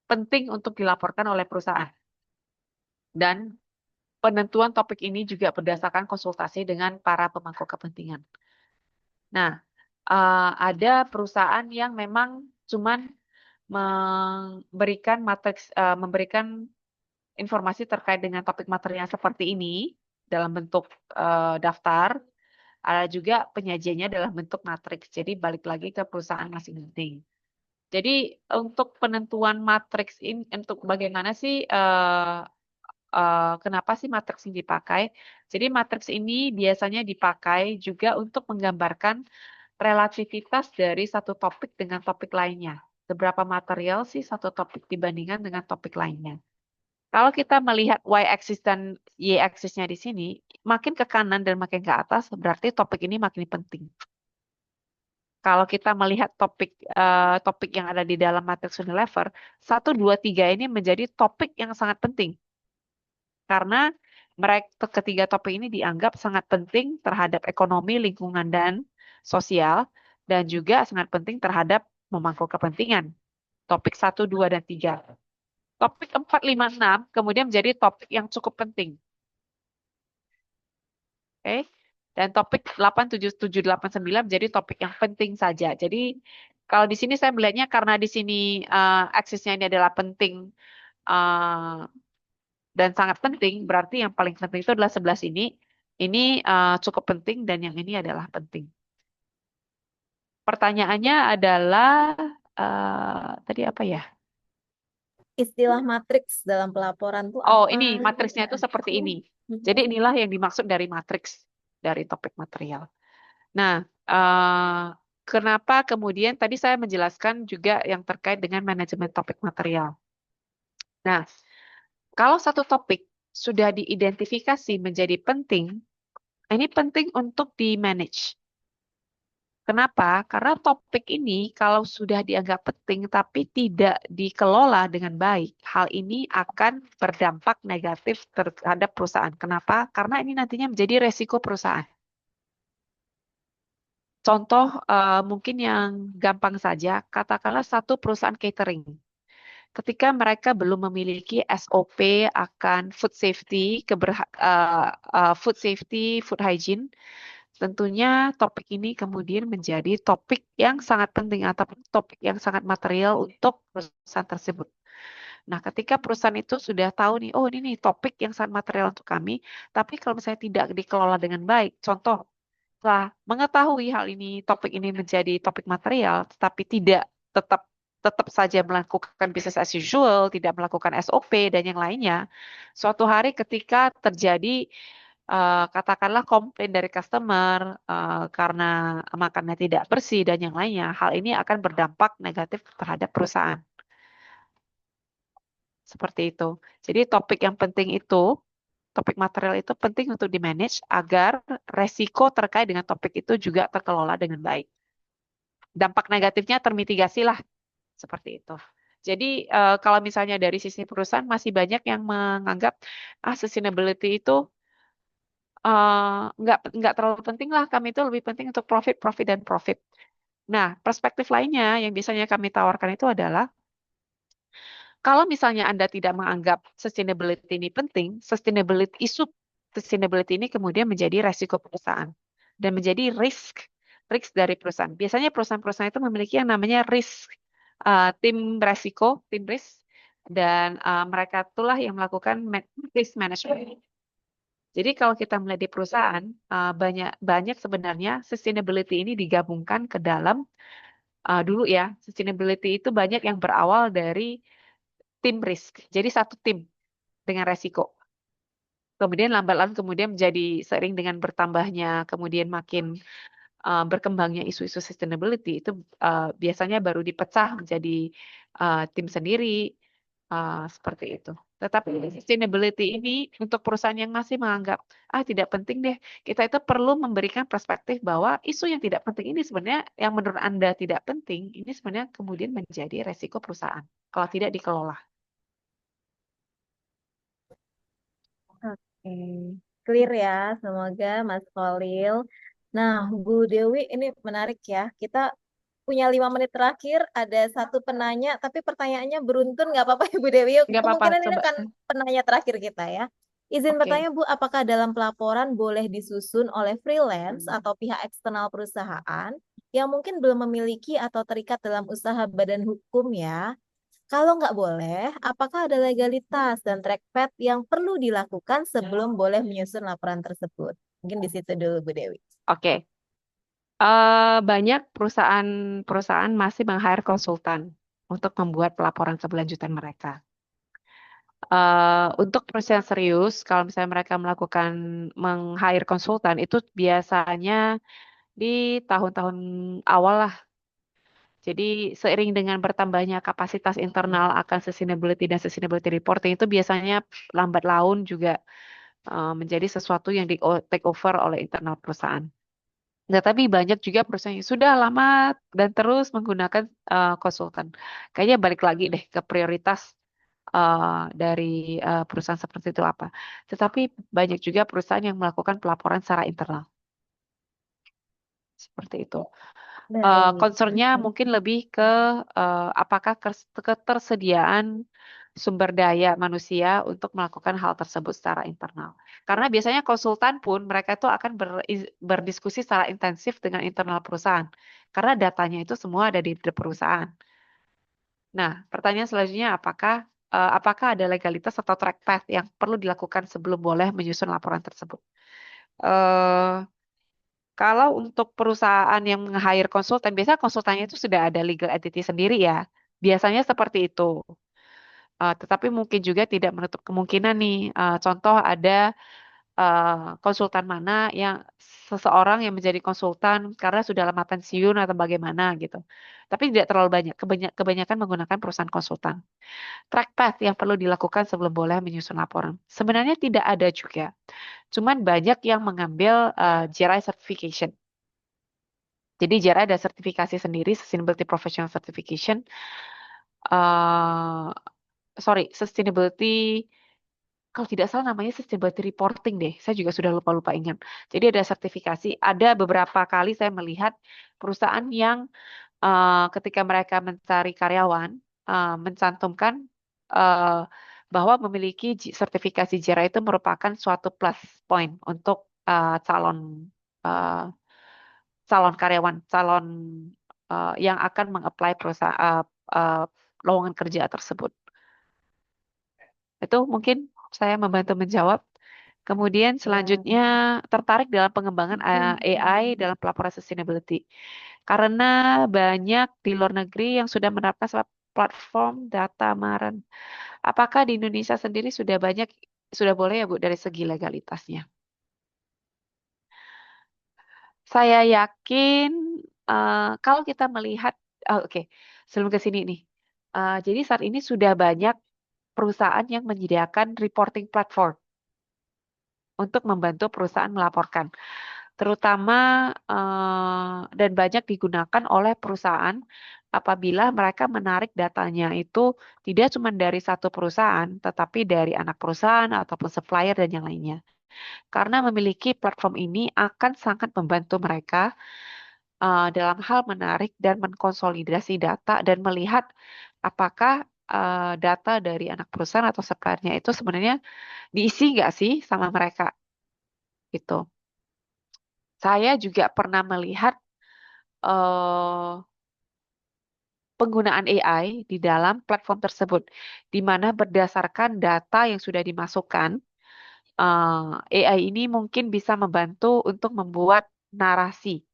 penting untuk dilaporkan oleh perusahaan. Dan penentuan topik ini juga berdasarkan konsultasi dengan para pemangku kepentingan. Nah, ada perusahaan yang memang cuman memberikan informasi terkait dengan topik material seperti ini dalam bentuk daftar. Ada juga penyajiannya dalam bentuk matriks. Jadi balik lagi ke perusahaan masing-masing. Jadi untuk penentuan matriks ini, untuk bagaimana sih kenapa sih matriks ini dipakai? Jadi matriks ini biasanya dipakai juga untuk menggambarkan relativitas dari satu topik dengan topik lainnya. Seberapa material sih satu topik dibandingkan dengan topik lainnya. Kalau kita melihat y-axis dan y-axisnya di sini, makin ke kanan dan makin ke atas, berarti topik ini makin penting. Kalau kita melihat topik yang ada di dalam matriks Unilever, 1, 2, 3 ini menjadi topik yang sangat penting. Karena mereka ketiga topik ini dianggap sangat penting terhadap ekonomi, lingkungan, dan sosial, dan juga sangat penting terhadap memangku kepentingan. Topik 1, 2, dan 3. Topik 4, 5, 6 kemudian menjadi topik yang cukup penting. Oke. Dan topik 8, 7, 7, 8, 9 menjadi topik yang penting saja. Jadi kalau di sini saya melihatnya karena di sini aksesnya ini adalah penting dan sangat penting, berarti yang paling penting itu adalah sebelah sini. Ini cukup penting dan yang ini adalah penting. Pertanyaannya adalah tadi apa ya? Istilah matriks dalam pelaporan tuh Oh, apa? ini matriksnya itu seperti ini. Jadi inilah yang dimaksud dari matriks dari topik material. Nah, kenapa kemudian tadi saya menjelaskan juga yang terkait dengan manajemen topik material. Nah, kalau satu topik sudah diidentifikasi menjadi penting, ini penting untuk di-manage. Kenapa? Karena topik ini kalau sudah dianggap penting tapi tidak dikelola dengan baik, hal ini akan berdampak negatif terhadap perusahaan. Kenapa? Karena ini nantinya menjadi resiko perusahaan. Contoh mungkin yang gampang saja, katakanlah satu perusahaan catering. Ketika mereka belum memiliki SOP akan food safety, food hygiene, tentunya topik ini kemudian menjadi topik yang sangat penting atau topik yang sangat material untuk perusahaan tersebut. Nah, ketika perusahaan itu sudah tahu nih, oh ini nih topik yang sangat material untuk kami, tapi kalau misalnya tidak dikelola dengan baik, contoh, setelah mengetahui hal ini, topik ini menjadi topik material, tetapi tidak tetap tetap saja melakukan business as usual, tidak melakukan SOP dan yang lainnya, suatu hari ketika terjadi katakanlah komplain dari customer karena makannya tidak bersih dan yang lainnya, hal ini akan berdampak negatif terhadap perusahaan. Seperti itu. Jadi topik yang penting itu, topik material itu penting untuk di-manage agar resiko terkait dengan topik itu juga terkelola dengan baik. Dampak negatifnya termitigasi lah, seperti itu. Jadi kalau misalnya dari sisi perusahaan masih banyak yang menganggap sustainability itu nggak terlalu penting lah, kami itu lebih penting untuk profit, profit, dan profit. Nah, perspektif lainnya yang biasanya kami tawarkan itu adalah kalau misalnya Anda tidak menganggap sustainability ini penting, isu sustainability ini kemudian menjadi resiko perusahaan dan menjadi risk dari perusahaan. Biasanya perusahaan-perusahaan itu memiliki yang namanya risk, tim resiko, tim risk, dan mereka itulah yang melakukan risk management. Jadi kalau kita melihat di perusahaan, banyak sebenarnya sustainability ini digabungkan ke dalam dulu ya, sustainability itu banyak yang berawal dari tim risk. Jadi satu tim dengan resiko. Kemudian lambat laun kemudian menjadi sering dengan bertambahnya, kemudian makin berkembangnya isu-isu sustainability itu biasanya baru dipecah menjadi tim sendiri seperti itu. Tetapi sustainability ini untuk perusahaan yang masih menganggap tidak penting deh, kita itu perlu memberikan perspektif bahwa isu yang tidak penting ini sebenarnya yang menurut Anda tidak penting, ini sebenarnya kemudian menjadi resiko perusahaan kalau tidak dikelola. Oke, clear ya, semoga Mas Kolil. Nah, Bu Dewi, ini menarik ya. Kita punya 5 menit terakhir, ada satu penanya, tapi pertanyaannya beruntun, nggak apa-apa ya Bu Dewi? Nggak apa-apa, Kemungkinan ini coba. akan penanya terakhir kita ya. Izin Oke. bertanya Bu, apakah dalam pelaporan boleh disusun oleh freelance atau pihak eksternal perusahaan yang mungkin belum memiliki atau terikat dalam usaha badan hukum ya? Kalau nggak boleh, apakah ada legalitas dan trackpad yang perlu dilakukan sebelum boleh menyusun laporan tersebut? Mungkin di situ dulu Bu Dewi. Oke. Banyak perusahaan masih meng-hire konsultan untuk membuat pelaporan keberlanjutan mereka. Untuk perusahaan serius, kalau misalnya mereka melakukan meng-hire konsultan, itu biasanya di tahun-tahun awal lah. Jadi seiring dengan bertambahnya kapasitas internal akan sustainability dan sustainability reporting itu biasanya lambat laun juga menjadi sesuatu yang di take over oleh internal perusahaan. Nah, tapi banyak juga perusahaan yang sudah lama dan terus menggunakan konsultan. Kayaknya balik lagi deh ke prioritas dari perusahaan seperti itu apa. Tetapi banyak juga perusahaan yang melakukan pelaporan secara internal. Seperti itu. Baik. Concernnya mungkin lebih ke apakah ketersediaan sumber daya manusia untuk melakukan hal tersebut secara internal. Karena biasanya konsultan pun mereka itu akan berdiskusi secara intensif dengan internal perusahaan. Karena datanya itu semua ada di perusahaan. Nah, pertanyaan selanjutnya apakah ada legalitas atau track path yang perlu dilakukan sebelum boleh menyusun laporan tersebut? Eh, Kalau untuk perusahaan yang meng-hire konsultan, biasanya konsultannya itu sudah ada legal entity sendiri ya. Biasanya seperti itu. Tetapi mungkin juga tidak menutup kemungkinan nih. Contoh ada konsultan mana yang seseorang yang menjadi konsultan karena sudah lama pensiun atau bagaimana gitu. Tapi tidak terlalu banyak. Kebanyakan menggunakan perusahaan konsultan. Track path yang perlu dilakukan sebelum boleh menyusun laporan. Sebenarnya tidak ada juga. Cuman banyak yang mengambil GRI certification. Jadi JRA ada sertifikasi sendiri, Sustainability Professional Certification. eh Sustainability, kalau tidak salah namanya Sustainability Reporting deh. Saya juga sudah lupa-lupa ingat. Jadi ada sertifikasi. Ada beberapa kali saya melihat perusahaan yang ketika mereka mencari karyawan, mencantumkan eh, bahwa memiliki sertifikasi JRA itu merupakan suatu plus point untuk eh, calon karyawan, calon yang akan mengapply perusahaan lowongan kerja tersebut. Itu mungkin saya membantu menjawab. Kemudian selanjutnya tertarik dalam pengembangan AI dalam pelaporan sustainability. Karena banyak di luar negeri yang sudah menerapkan platform data maren. Apakah di Indonesia sendiri sudah boleh ya Bu dari segi legalitasnya? Saya yakin kalau kita melihat, oke, sebelum ke sini nih. Jadi saat ini sudah banyak perusahaan yang menyediakan reporting platform untuk membantu perusahaan melaporkan, terutama dan banyak digunakan oleh perusahaan apabila mereka menarik datanya itu tidak cuma dari satu perusahaan, tetapi dari anak perusahaan ataupun supplier dan yang lainnya. Karena memiliki platform ini akan sangat membantu mereka dalam hal menarik dan mengkonsolidasi data dan melihat apakah data dari anak perusahaan atau suppliernya itu sebenarnya diisi nggak sih sama mereka gitu. Saya juga pernah melihat eh, penggunaan AI di dalam platform tersebut, di mana berdasarkan data yang sudah dimasukkan, AI ini mungkin bisa membantu untuk membuat narasi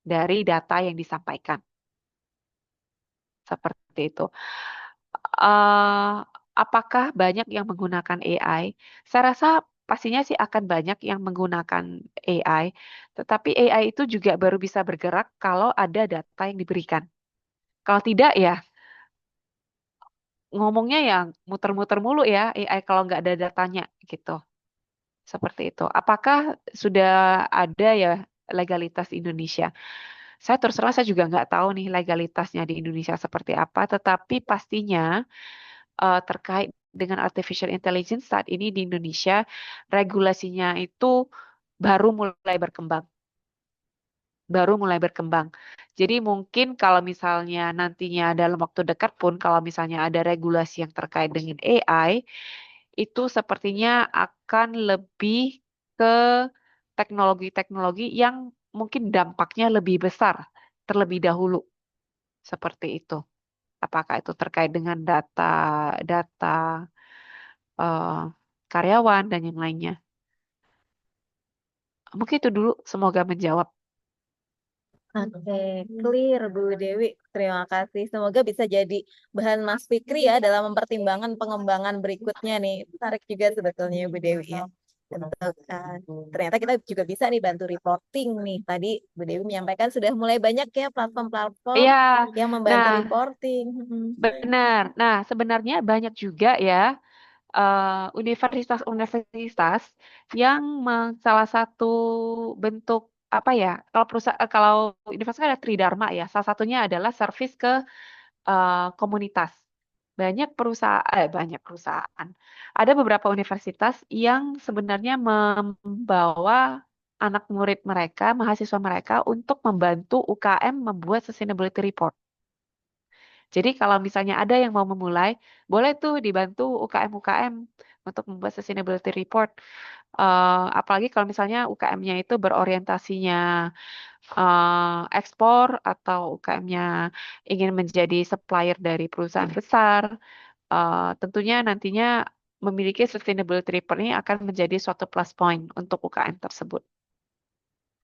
dari data yang disampaikan. Seperti itu. eh Apakah banyak yang menggunakan AI? Saya rasa pastinya sih akan banyak yang menggunakan AI, tetapi AI itu juga baru bisa bergerak kalau ada data yang diberikan. Kalau tidak ya ngomongnya yang muter-muter mulu ya AI kalau nggak ada datanya gitu. Seperti itu. Apakah sudah ada ya legalitas di Indonesia? Saya terus terang saya juga nggak tahu nih legalitasnya di Indonesia seperti apa, tetapi pastinya terkait dengan artificial intelligence saat ini di Indonesia regulasinya itu baru mulai berkembang, baru mulai berkembang. Jadi mungkin kalau misalnya nantinya dalam waktu dekat pun kalau misalnya ada regulasi yang terkait dengan AI, itu sepertinya akan lebih ke teknologi-teknologi yang mungkin dampaknya lebih besar terlebih dahulu seperti itu. Apakah itu terkait dengan data eh, karyawan dan yang lainnya. Mungkin itu dulu. Semoga menjawab. Oke, clear Bu Dewi. Terima kasih. Semoga bisa jadi bahan Mas Fikri ya dalam mempertimbangkan pengembangan berikutnya nih. Menarik juga sebetulnya Bu Dewi ya. Untuk, ternyata kita juga bisa nih bantu reporting nih. Tadi Bu Dewi menyampaikan sudah mulai banyak ya platform-platform Iya, yang membantu nah reporting. benar. Nah sebenarnya banyak juga ya universitas-universitas yang salah satu bentuk apa ya? Kalau perusahaan kalau universitas kan ada Tridharma ya. Salah satunya adalah service ke komunitas. Banyak perusahaan. Ada beberapa universitas yang sebenarnya membawa anak murid mereka, mahasiswa mereka untuk membantu UKM membuat sustainability report. Jadi kalau misalnya ada yang mau memulai, boleh tuh dibantu UKM-UKM untuk membuat sustainability report. Apalagi kalau misalnya UKM-nya itu berorientasinya ekspor atau UKM-nya ingin menjadi supplier dari perusahaan besar, tentunya nantinya memiliki sustainability report ini akan menjadi suatu plus point untuk UKM tersebut.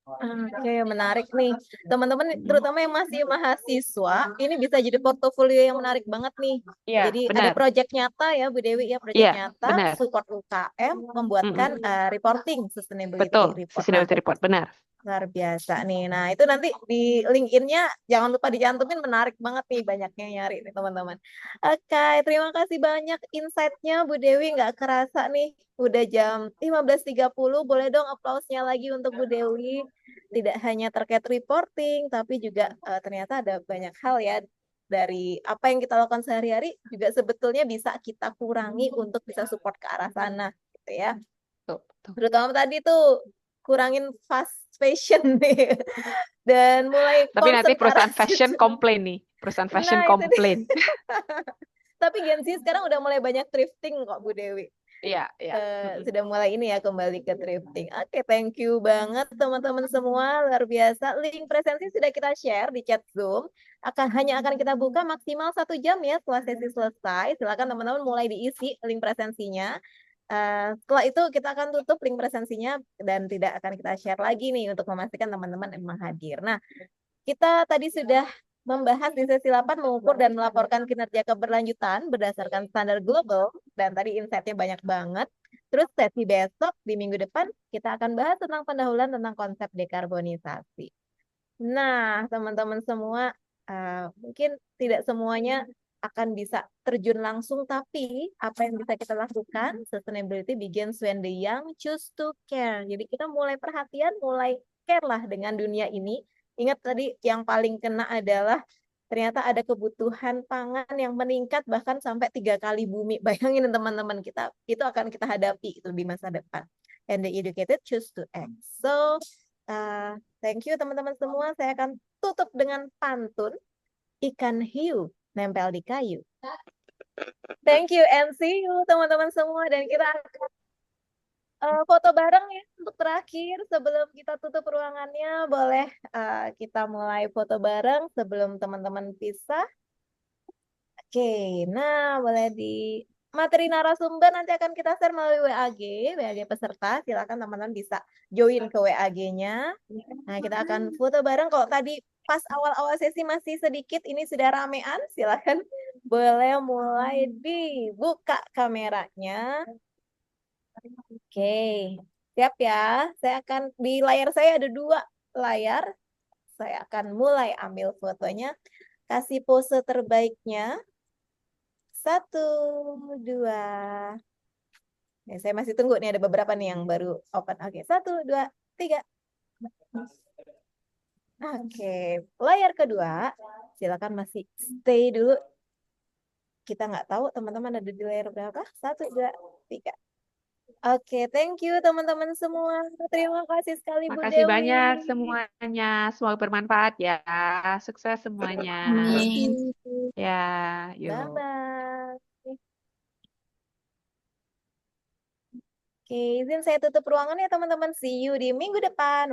Oke, menarik nih. Teman-teman, terutama yang masih mahasiswa, ini bisa jadi portofolio yang menarik banget nih. Iya, Jadi ada benar. proyek nyata ya, Bu Dewi ya, proyek Iya, nyata, benar. support UKM, membuatkan Mm-mm. reporting sustainability Betul, report. Nah, sustainability report, benar. luar biasa nih. Nah, itu nanti di LinkedIn-nya jangan lupa dicantumin, menarik banget nih, banyaknya nyari nih teman-teman. Oke, terima kasih banyak insight-nya Bu Dewi, nggak kerasa nih. Udah jam 15.30, boleh dong aplausnya lagi untuk Bu Dewi. Tidak hanya terkait reporting, tapi juga ternyata ada banyak hal ya dari apa yang kita lakukan sehari-hari juga sebetulnya bisa kita kurangi untuk bisa support ke arah sana, gitu ya. Betul, betul. Terutama tadi tuh kurangin fast fashion nih dan mulai Tapi nanti concern ke arah perusahaan fashion situ. komplain nih. Perusahaan fashion Nah, itu dia. komplain. Tapi Gen Z sekarang udah mulai banyak thrifting kok Bu Dewi. Iya, iya. Mm-mm. Sudah mulai ini ya kembali ke thrifting. Oke, thank you banget teman-teman semua, luar biasa. Link presensi sudah kita share di chat Zoom. Hanya akan kita buka maksimal 1 jam ya setelah sesi selesai. Silakan teman-teman mulai diisi link presensinya. Setelah itu kita akan tutup link presensinya dan tidak akan kita share lagi nih untuk memastikan teman-teman memang hadir. Nah, kita tadi sudah membahas di sesi 8 mengukur dan melaporkan kinerja keberlanjutan berdasarkan standar global dan tadi insight-nya banyak banget. Terus sesi besok di minggu depan kita akan bahas tentang pendahuluan tentang konsep dekarbonisasi. Nah, teman-teman semua mungkin tidak semuanya akan bisa terjun langsung, tapi apa yang bisa kita lakukan, sustainability begins when the young choose to care. Jadi kita mulai perhatian, mulai care lah dengan dunia ini. Ingat tadi yang paling kena adalah ternyata ada kebutuhan pangan yang meningkat bahkan sampai 3 kali bumi. Bayangin teman-teman kita, itu akan kita hadapi itu di masa depan. And the educated choose to act. So, thank you teman-teman semua. Saya akan tutup dengan pantun. Ikan hiu nempel di kayu. Thank you and see you teman-teman semua. Dan kita akan foto bareng ya untuk terakhir. Sebelum kita tutup ruangannya, boleh kita mulai foto bareng sebelum teman-teman pisah. Oke, nah boleh di materi narasumber nanti akan kita share melalui WAG peserta. Silakan teman-teman bisa join ke WAG-nya. Nah, kita akan foto bareng. Kalau tadi pas awal-awal sesi masih sedikit, ini sudah ramean. Silakan boleh mulai dibuka kameranya. Oke, siap ya. Saya akan di layar saya ada 2 layar. Saya akan mulai ambil fotonya. Kasih pose terbaiknya. 1, 2. Ya, saya masih tunggu nih ada beberapa nih yang baru open. Oke, 1, 2, 3. Oke, layar kedua. Silakan masih stay dulu. Kita nggak tahu teman-teman ada di layar berapa. 1, 2, 3. Oke, thank you teman-teman semua. Terima kasih sekali Bu Makasih Dewi. banyak semuanya. Semoga bermanfaat ya. Sukses semuanya. Amin. Ya, yuk. Bye-bye. Oke, izin saya tutup ruangan ya teman-teman. See you di minggu depan.